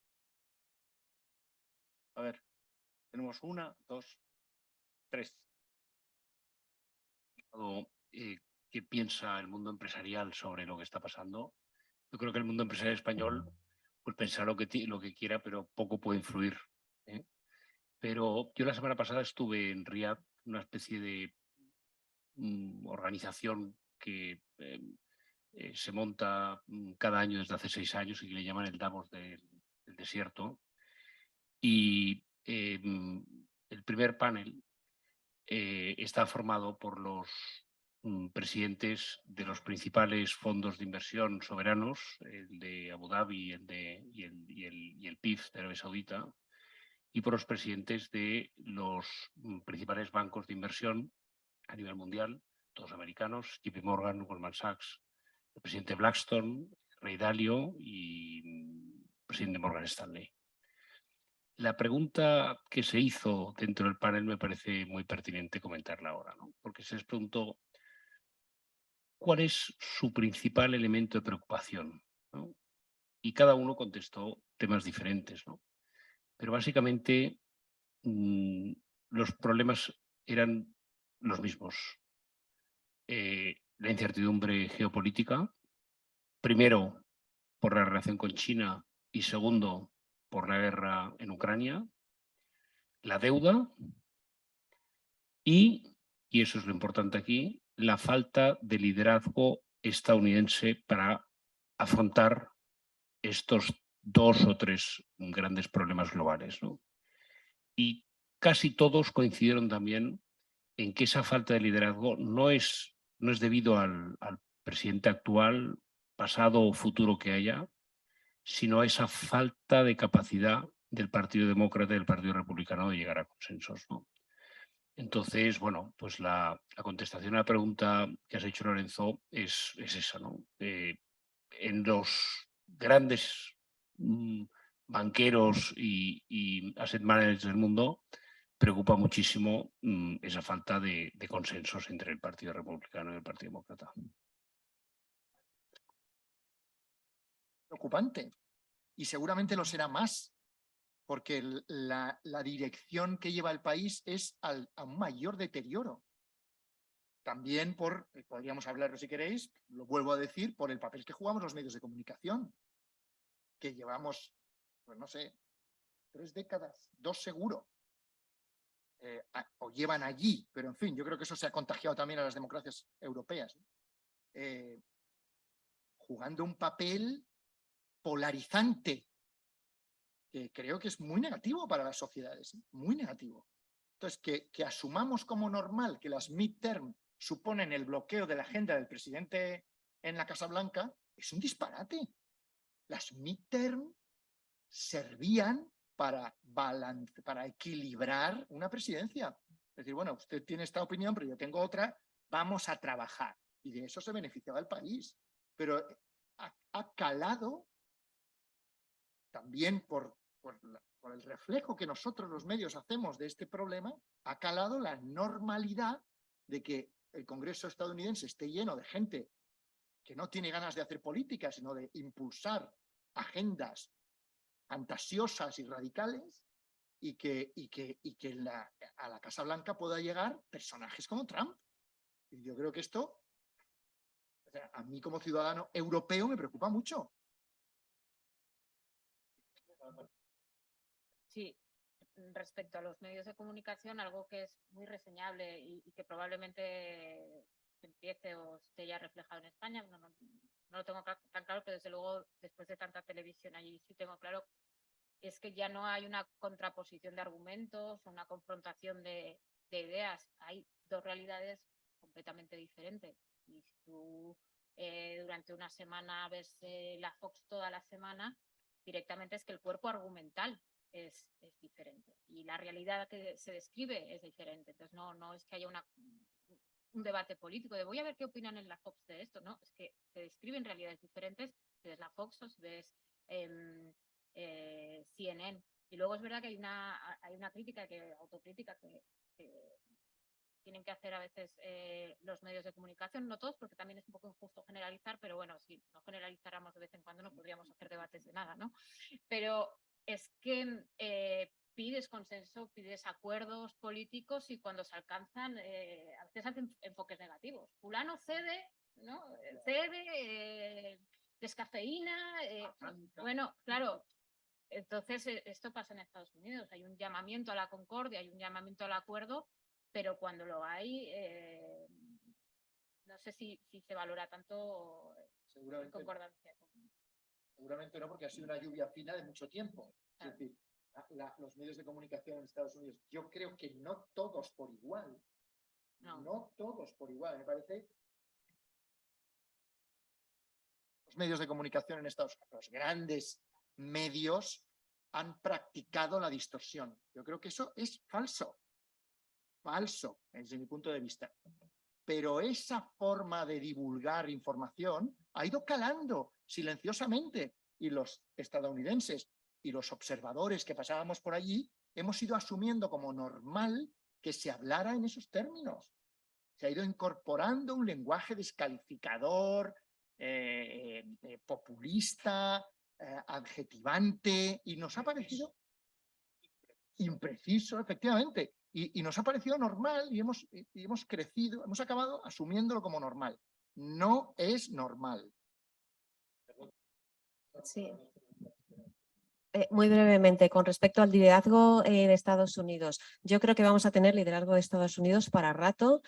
A ver, tenemos 1, 2, 3. ¿Qué piensa el mundo empresarial sobre lo que está pasando? Yo creo que el mundo empresarial español pues pensará lo que quiera, pero poco puede influir, ¿eh? Pero yo la semana pasada estuve en Riad, una especie de organización que se monta cada año desde hace 6 años y que le llaman el Davos del desierto. Y el primer panel está formado por los presidentes de los principales fondos de inversión soberanos, el de Abu Dhabi y el PIF de Arabia Saudita, y por los presidentes de los principales bancos de inversión a nivel mundial, todos americanos, JP Morgan, Goldman Sachs, el presidente Blackstone, Ray Dalio y el presidente Morgan Stanley. La pregunta que se hizo dentro del panel me parece muy pertinente comentarla ahora, ¿no? Porque se les preguntó cuál es su principal elemento de preocupación, ¿no? Y cada uno contestó temas diferentes, ¿no? Pero básicamente los problemas eran los mismos. La incertidumbre geopolítica, primero por la relación con China y segundo por la guerra en Ucrania, la deuda y eso es lo importante aquí, la falta de liderazgo estadounidense para afrontar estos 2 o 3 grandes problemas globales, ¿no? Y casi todos coincidieron también en que esa falta de liderazgo no es debido al presidente actual, pasado o futuro que haya, sino a esa falta de capacidad del Partido Demócrata y del Partido Republicano de llegar a consensos, ¿no? Entonces, bueno, pues la contestación a la pregunta que has hecho, Lorenzo, es esa, ¿no? En los grandes banqueros y asset managers del mundo preocupa muchísimo esa falta de consensos entre el Partido Republicano y el Partido Demócrata. Preocupante. Y seguramente lo será más, porque la dirección que lleva el país es a un mayor deterioro. También podríamos hablarlo si queréis, lo vuelvo a decir, por el papel que jugamos los medios de comunicación, que llevamos, pues no sé, 3 décadas, 2 seguro, o llevan allí, pero en fin, yo creo que eso se ha contagiado también a las democracias europeas, jugando un papel polarizante, que creo que es muy negativo para las sociedades, muy negativo. Entonces, que asumamos como normal que las midterm suponen el bloqueo de la agenda del presidente en la Casa Blanca, es un disparate. Las midterm servían para equilibrar una presidencia. Es decir, bueno, usted tiene esta opinión, pero yo tengo otra, vamos a trabajar. Y de eso se beneficiaba el país. Pero ha calado también por el reflejo que nosotros los medios hacemos de este problema, ha calado la normalidad de que el Congreso estadounidense esté lleno de gente que no tiene ganas de hacer política, sino de impulsar agendas fantasiosas y radicales y que a la Casa Blanca pueda llegar personajes como Trump. Y yo creo que esto, o sea, a mí como ciudadano europeo me preocupa mucho. Sí, respecto a los medios de comunicación, algo que es muy reseñable y que probablemente empiece o esté ya reflejado en España, no lo tengo tan claro, pero desde luego después de tanta televisión allí sí tengo claro, es que ya no hay una contraposición de argumentos o una confrontación de ideas, hay dos realidades completamente diferentes. Y si tú durante una semana ves la Fox toda la semana, directamente es que el cuerpo argumental es diferente y la realidad que se describe es diferente. Entonces no es que haya un debate político de voy a ver qué opinan en la Fox de esto, no, es que se describen realidades diferentes si ves la Fox o si ves CNN. Y luego es verdad que hay una crítica, autocrítica que tienen que hacer a veces los medios de comunicación, no todos, porque también es un poco injusto generalizar, pero bueno, si no generalizáramos de vez en cuando no podríamos hacer debates de nada, ¿no? Pero es que pides consenso, pides acuerdos políticos y cuando se alcanzan, a veces hacen enfoques negativos. Fulano cede, ¿no? Cede, descafeína, bueno, claro. Entonces, esto pasa en Estados Unidos. Hay un llamamiento a la concordia, hay un llamamiento al acuerdo, pero cuando lo hay, no sé si se valora tanto en concordancia. Seguramente no, porque ha sido una lluvia fina de mucho tiempo. Claro. Es decir, los medios de comunicación en Estados Unidos, yo creo que no todos por igual. No todos por igual. Me parece los medios de comunicación en Estados Unidos, los grandes medios han practicado la distorsión. Yo creo que eso es falso. Falso, desde mi punto de vista. Pero esa forma de divulgar información ha ido calando silenciosamente y los estadounidenses y los observadores que pasábamos por allí hemos ido asumiendo como normal que se hablara en esos términos. Se ha ido incorporando un lenguaje descalificador, populista, adjetivante, y nos ha parecido impreciso, efectivamente, y nos ha parecido normal y hemos crecido, hemos acabado asumiéndolo como normal. No es normal. Sí. Muy brevemente, con respecto al liderazgo de Estados Unidos, yo creo que vamos a tener liderazgo de Estados Unidos para rato.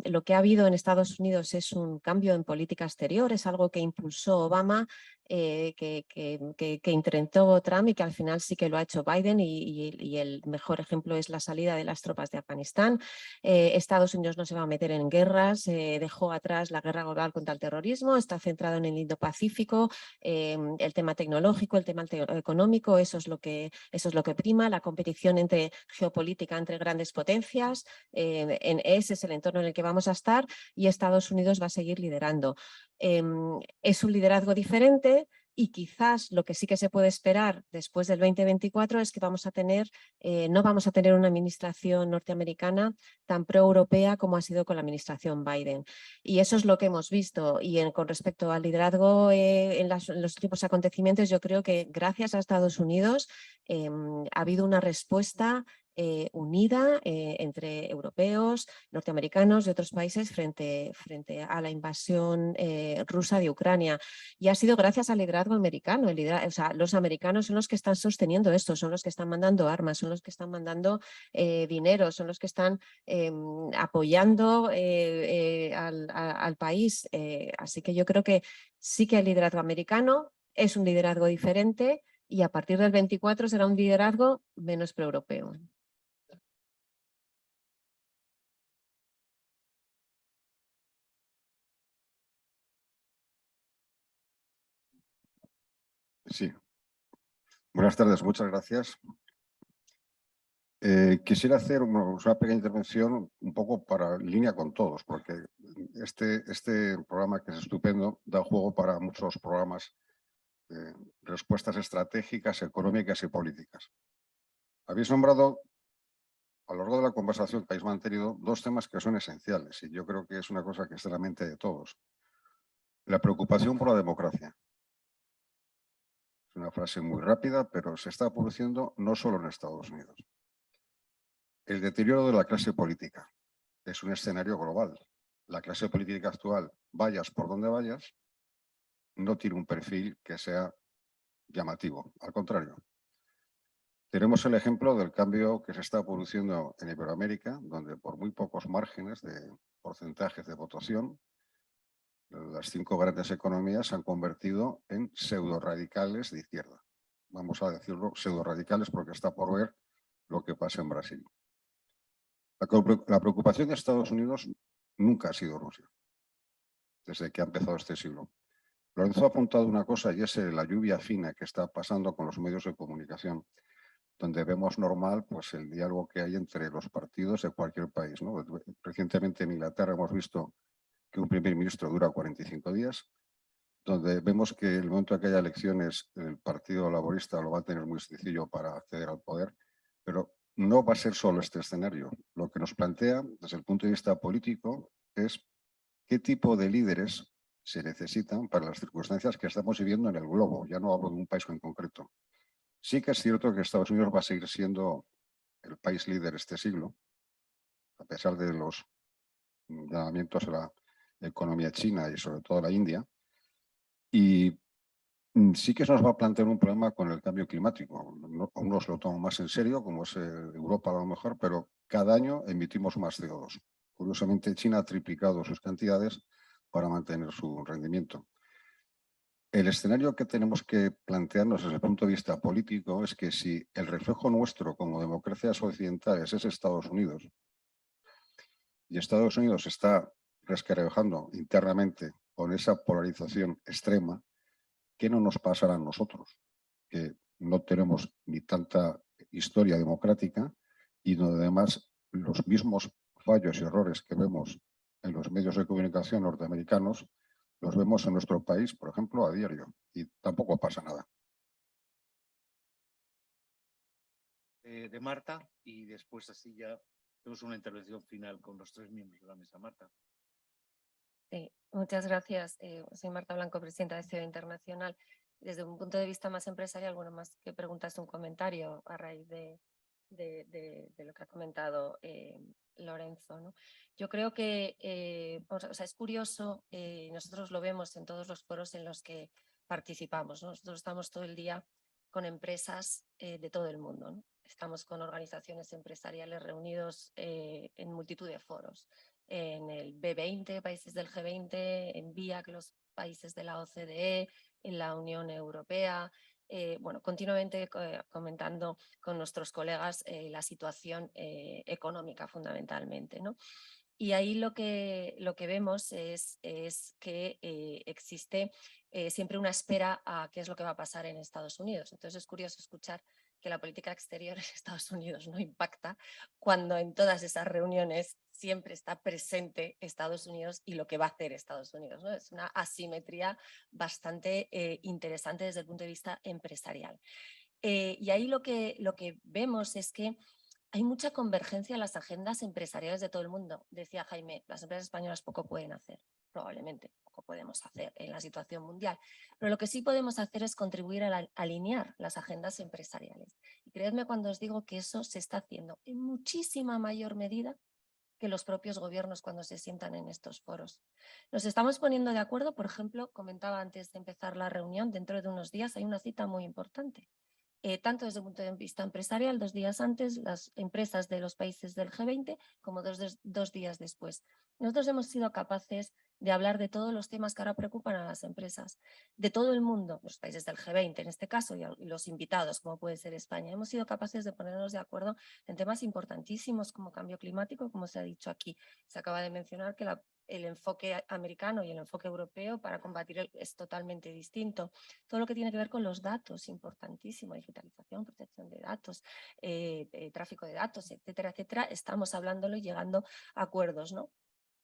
Lo que ha habido en Estados Unidos es un cambio en política exterior, es algo que impulsó Obama, que intentó Trump y que al final sí que lo ha hecho Biden y el mejor ejemplo es la salida de las tropas de Afganistán. Estados Unidos no se va a meter en guerras, dejó atrás la guerra global contra el terrorismo, está centrado en el Indo-Pacífico, el tema tecnológico, el tema económico, eso es lo que prima, la competición geopolítica entre grandes potencias, ese es el entorno en el que vamos a estar y Estados Unidos va a seguir liderando. Es un liderazgo diferente y quizás lo que sí que se puede esperar después del 2024 es que no vamos a tener una administración norteamericana tan pro-europea como ha sido con la administración Biden. Y eso es lo que hemos visto. Y con respecto al liderazgo en los últimos acontecimientos, yo creo que gracias a Estados Unidos ha habido una respuesta unida entre europeos, norteamericanos y otros países frente a la invasión rusa de Ucrania. Y ha sido gracias al liderazgo americano. Los americanos son los que están sosteniendo esto, son los que están mandando armas, son los que están mandando dinero, son los que están apoyando al país. Así que yo creo que sí que el liderazgo americano es un liderazgo diferente y a partir del 24 será un liderazgo menos proeuropeo. Sí. Buenas tardes, muchas gracias. Quisiera hacer una pequeña intervención un poco en línea con todos, porque este programa, que es estupendo, da juego para muchos programas de respuestas estratégicas, económicas y políticas. Habéis nombrado, a lo largo de la conversación que habéis mantenido, dos temas que son esenciales y yo creo que es una cosa que está en la mente de todos. La preocupación por la democracia. Es una frase muy rápida, pero se está produciendo no solo en Estados Unidos. El deterioro de la clase política es un escenario global. La clase política actual, vayas por donde vayas, no tiene un perfil que sea llamativo. Al contrario, tenemos el ejemplo del cambio que se está produciendo en Iberoamérica, donde por muy pocos márgenes de porcentajes de votación, las 5 grandes economías se han convertido en pseudo-radicales de izquierda. Vamos a decirlo pseudo-radicales porque está por ver lo que pasa en Brasil. La preocupación de Estados Unidos nunca ha sido Rusia, desde que ha empezado este siglo. Lorenzo ha apuntado una cosa y es la lluvia fina que está pasando con los medios de comunicación, donde vemos normal pues, el diálogo que hay entre los partidos de cualquier país, ¿no? Recientemente en Inglaterra hemos visto que un primer ministro dura 45 días, donde vemos que el momento en que haya elecciones el Partido Laborista lo va a tener muy sencillo para acceder al poder, pero no va a ser solo este escenario. Lo que nos plantea desde el punto de vista político es qué tipo de líderes se necesitan para las circunstancias que estamos viviendo en el globo. Ya no hablo de un país en concreto. Sí que es cierto que Estados Unidos va a seguir siendo el país líder este siglo, a pesar de los llamamientos a la economía china y sobre todo la India. Y sí que se nos va a plantear un problema con el cambio climático. Unos lo toman más en serio, como es Europa a lo mejor, pero cada año emitimos más CO2. Curiosamente, China ha triplicado sus cantidades para mantener su rendimiento. El escenario que tenemos que plantearnos desde el punto de vista político es que si el reflejo nuestro como democracias occidentales es Estados Unidos y Estados Unidos está resquebrajando internamente con esa polarización extrema, ¿qué no nos pasará a nosotros? Que no tenemos ni tanta historia democrática y donde además los mismos fallos y errores que vemos en los medios de comunicación norteamericanos los vemos en nuestro país, por ejemplo, a diario, y tampoco pasa nada. De Marta, y después así ya tenemos una intervención final con los 3 miembros de la mesa. Marta. Sí, muchas gracias. Soy Marta Blanco, presidenta de CEO Internacional. Desde un punto de vista más empresarial, bueno, más que preguntas, un comentario a raíz de lo que ha comentado Lorenzo, ¿no? Yo creo que es curioso, nosotros lo vemos en todos los foros en los que participamos, ¿no? Nosotros estamos todo el día con empresas de todo el mundo, ¿no? Estamos con organizaciones empresariales reunidos en multitud de foros, en el B20, países del G20, en VIAC, los países de la OCDE, en la Unión Europea, bueno, continuamente comentando con nuestros colegas la situación económica fundamentalmente, ¿no? Y ahí lo que vemos es que existe siempre una espera a qué es lo que va a pasar en Estados Unidos. Entonces es curioso escuchar que la política exterior en Estados Unidos no impacta cuando en todas esas reuniones siempre está presente Estados Unidos y lo que va a hacer Estados Unidos, ¿no? Es una asimetría bastante interesante desde el punto de vista empresarial. Y ahí lo que vemos es que hay mucha convergencia en las agendas empresariales de todo el mundo. Decía Jaime, las empresas españolas poco pueden hacer, probablemente poco podemos hacer en la situación mundial, pero lo que sí podemos hacer es contribuir a alinear las agendas empresariales. Y creedme cuando os digo que eso se está haciendo en muchísima mayor medida que los propios gobiernos cuando se sientan en estos foros. Nos estamos poniendo de acuerdo, por ejemplo, comentaba antes de empezar la reunión, dentro de unos días hay una cita muy importante. Tanto desde el punto de vista empresarial, 2 días antes, las empresas de los países del G20, como 2 días después. Nosotros hemos sido capaces de hablar de todos los temas que ahora preocupan a las empresas, de todo el mundo, los países del G20 en este caso, y los invitados, como puede ser España. Hemos sido capaces de ponernos de acuerdo en temas importantísimos como cambio climático, como se ha dicho aquí. Se acaba de mencionar que el enfoque americano y el enfoque europeo para combatir es totalmente distinto. Todo lo que tiene que ver con los datos, importantísimo, digitalización, protección de datos, tráfico de datos, etcétera, etcétera, estamos hablándolo y llegando a acuerdos, ¿no?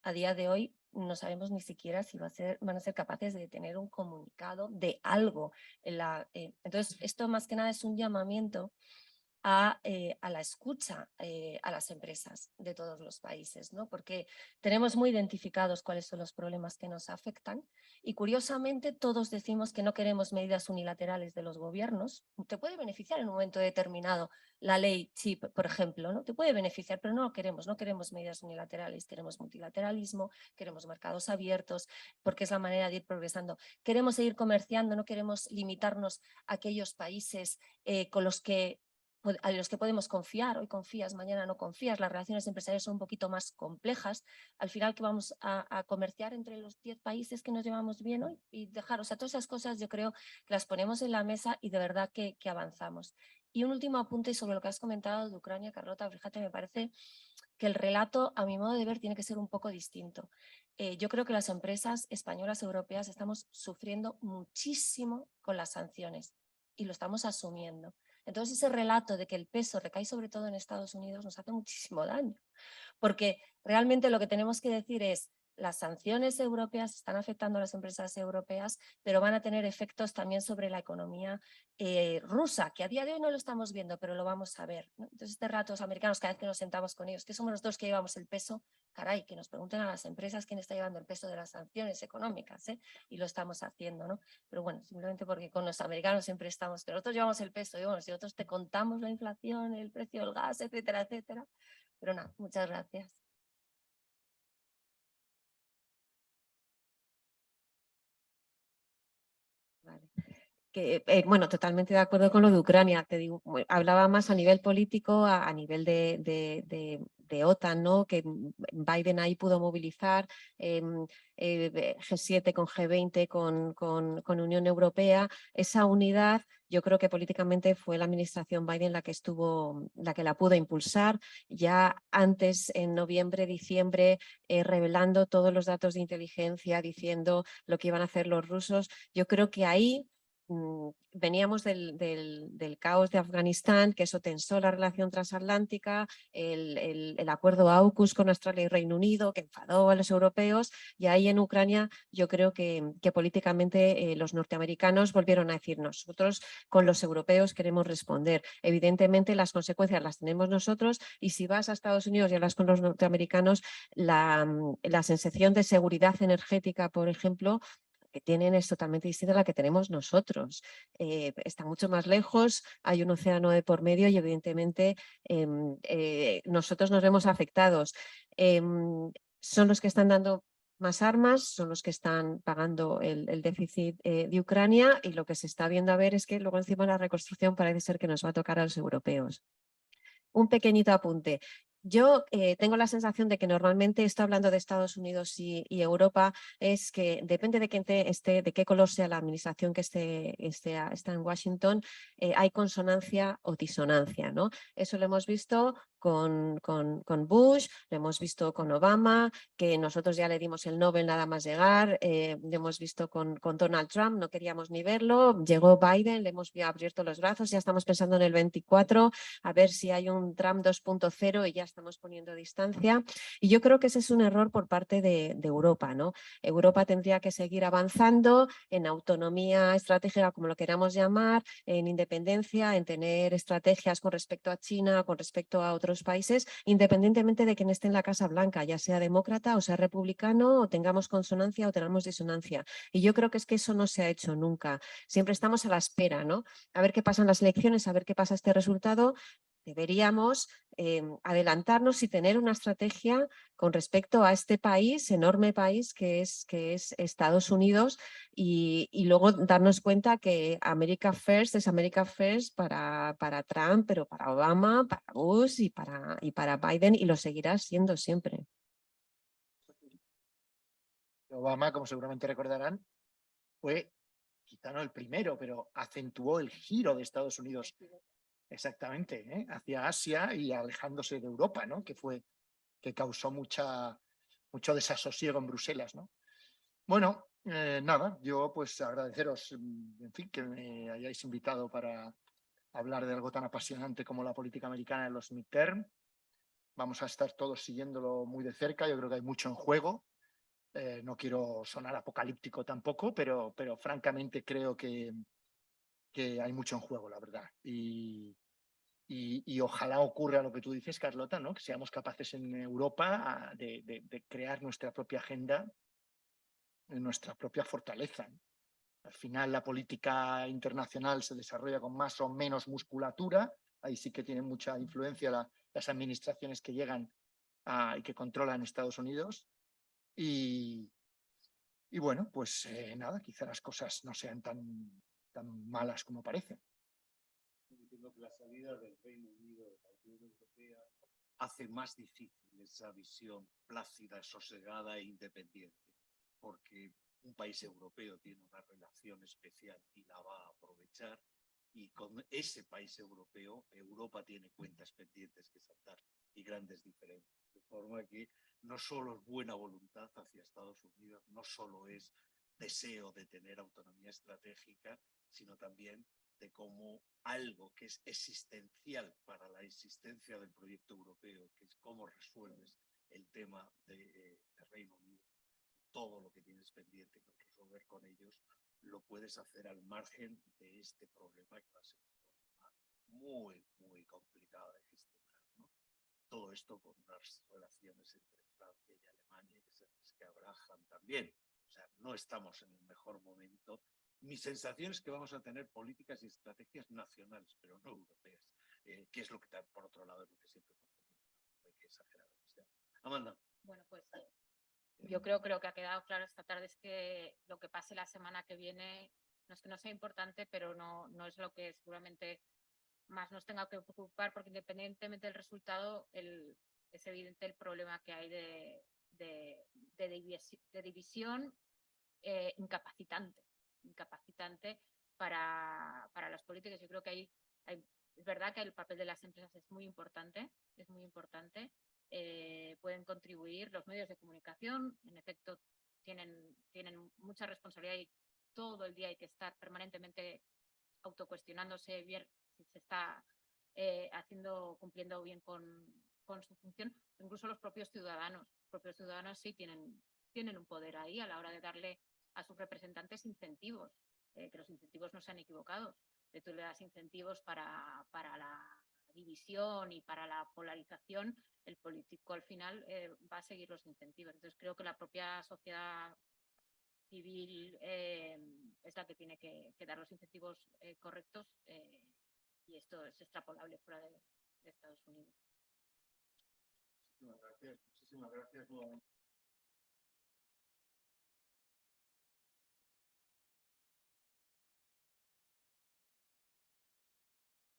A día de hoy no sabemos ni siquiera si van a ser capaces de tener un comunicado de algo. Entonces, esto más que nada es un llamamiento a la escucha a las empresas de todos los países, ¿no? Porque tenemos muy identificados cuáles son los problemas que nos afectan y curiosamente todos decimos que no queremos medidas unilaterales de los gobiernos. Te puede beneficiar en un momento determinado la ley CHIP, por ejemplo, ¿no? Te puede beneficiar, pero no lo queremos, no queremos medidas unilaterales, queremos multilateralismo, queremos mercados abiertos, porque es la manera de ir progresando. Queremos seguir comerciando, no queremos limitarnos a aquellos países con los que a los que podemos confiar, hoy confías, mañana no confías, las relaciones empresariales son un poquito más complejas, al final que vamos a comerciar entre los 10 países que nos llevamos bien hoy y dejar, o sea, todas esas cosas yo creo que las ponemos en la mesa y de verdad que avanzamos. Y un último apunte sobre lo que has comentado de Ucrania, Carlota, fíjate, me parece que el relato, a mi modo de ver, tiene que ser un poco distinto. Yo creo que las empresas españolas, europeas, estamos sufriendo muchísimo con las sanciones y lo estamos asumiendo. Entonces ese relato de que el peso recae sobre todo en Estados Unidos nos hace muchísimo daño, porque realmente lo que tenemos que decir es las sanciones europeas están afectando a las empresas europeas, pero van a tener efectos también sobre la economía rusa, que a día de hoy no lo estamos viendo, pero lo vamos a ver, ¿no? Entonces este rato los americanos, cada vez que nos sentamos con ellos, que somos los dos que llevamos el peso, caray, que nos pregunten a las empresas quién está llevando el peso de las sanciones económicas, ¿eh? Y lo estamos haciendo, ¿no? Pero bueno, simplemente porque con los americanos siempre estamos, que nosotros llevamos el peso, y bueno, si nosotros te contamos la inflación, el precio del gas, etcétera, etcétera. Pero nada, muchas gracias. Vale. Bueno, totalmente de acuerdo con lo de Ucrania. Te digo, hablaba más a nivel político, a nivel de OTAN, ¿no? Que Biden ahí pudo movilizar G7 con G20, con Unión Europea. Esa unidad, yo creo que políticamente fue la administración Biden la que la pudo impulsar. Ya antes, en noviembre, diciembre, revelando todos los datos de inteligencia, diciendo lo que iban a hacer los rusos. Yo creo que ahí veníamos del caos de Afganistán, que eso tensó la relación transatlántica, el acuerdo AUKUS con Australia y Reino Unido, que enfadó a los europeos, y ahí en Ucrania yo creo que políticamente los norteamericanos volvieron a decir, nosotros con los europeos queremos responder. Evidentemente las consecuencias las tenemos nosotros, y si vas a Estados Unidos y hablas con los norteamericanos, la sensación de seguridad energética, por ejemplo, que tienen es totalmente distinta a la que tenemos nosotros. Está mucho más lejos, hay un océano de por medio y evidentemente nosotros nos vemos afectados. Son los que están dando más armas, son los que están pagando el déficit de Ucrania, y lo que se está viendo a ver es que luego encima la reconstrucción parece ser que nos va a tocar a los europeos. Un pequeñito apunte. Yo tengo la sensación de que normalmente, estoy hablando de Estados Unidos y Europa, es que depende de quién esté, de qué color sea la administración que está en Washington, hay consonancia o disonancia, ¿no? Eso lo hemos visto con Bush, lo hemos visto con Obama, que nosotros ya le dimos el Nobel nada más llegar, lo hemos visto con Donald Trump, no queríamos ni verlo, llegó Biden, le hemos abierto los brazos, ya estamos pensando en el 24, a ver si hay un Trump 2.0 y ya estamos poniendo distancia. Y yo creo que ese es un error por parte de Europa, ¿no? Europa tendría que seguir avanzando en autonomía estratégica, como lo queramos llamar, en independencia, en tener estrategias con respecto a China, con respecto a otros países, independientemente de quién esté en la Casa Blanca, ya sea demócrata o sea republicano, o tengamos consonancia o tengamos disonancia. Y yo creo que es que eso no se ha hecho nunca. Siempre estamos a la espera, ¿no? A ver qué pasa en las elecciones, a ver qué pasa este resultado. Deberíamos adelantarnos y tener una estrategia con respecto a este país, enorme país que es Estados Unidos, y luego darnos cuenta que America First es America First para Trump, pero para Obama, para Bush y para Biden, y lo seguirá siendo siempre. Obama, como seguramente recordarán, fue quizá no el primero, pero acentuó el giro de Estados Unidos exactamente, hacia Asia y alejándose de Europa, ¿no? Que causó mucho desasosiego en Bruselas, ¿no? Bueno, nada, yo pues agradeceros, en fin, que me hayáis invitado para hablar de algo tan apasionante como la política americana en los midterm. Vamos a estar todos siguiéndolo muy de cerca, yo creo que hay mucho en juego. No quiero sonar apocalíptico tampoco, pero francamente creo que hay mucho en juego, la verdad. Y Y ojalá ocurra lo que tú dices, Carlota, ¿no? Que seamos capaces en Europa de crear nuestra propia agenda, nuestra propia fortaleza, ¿no? Al final la política internacional se desarrolla con más o menos musculatura, ahí sí que tienen mucha influencia las administraciones que llegan y que controlan Estados Unidos. Y bueno, pues nada, quizá las cosas no sean tan malas como parecen. Entiendo que la salida del Reino Unido de la Unión Europea hace más difícil esa visión plácida, sosegada e independiente, porque un país europeo tiene una relación especial y la va a aprovechar, y con ese país europeo, Europa tiene cuentas pendientes que saldar y grandes diferencias. De forma que no solo es buena voluntad hacia Estados Unidos, no solo es deseo de tener autonomía estratégica, sino también de cómo algo que es existencial para la existencia del proyecto europeo, que es cómo resuelves el tema de Reino Unido, todo lo que tienes pendiente con resolver con ellos, lo puedes hacer al margen de este problema que va a ser un problema muy, muy complicado de gestionar, ¿no? Todo esto con unas relaciones entre Francia y Alemania que se resquebrajan también. O sea, no estamos en el mejor momento. Mi sensación es que vamos a tener políticas y estrategias nacionales, pero no europeas, que es lo que, por otro lado, es lo que siempre hemos tenido. No hay que exagerar demasiado. Amanda. Bueno, pues yo creo que lo que ha quedado claro esta tarde es que lo que pase la semana que viene no es que no sea importante, pero no es lo que seguramente más nos tenga que preocupar, porque independientemente del resultado, es evidente el problema que hay de división incapacitante para las políticas. Yo creo que es verdad que el papel de las empresas es muy importante, pueden contribuir, los medios de comunicación, en efecto, tienen mucha responsabilidad y todo el día hay que estar permanentemente autocuestionándose bien si se está cumpliendo bien con su función. Incluso los propios ciudadanos sí tienen un poder ahí a la hora de darle a sus representantes incentivos, que los incentivos no sean equivocados. Tú le das incentivos para la división y para la polarización, el político al final va a seguir los incentivos. Entonces creo que la propia sociedad civil es la que tiene que dar los incentivos correctos, y esto es extrapolable fuera de Estados Unidos. Muchísimas gracias nuevamente.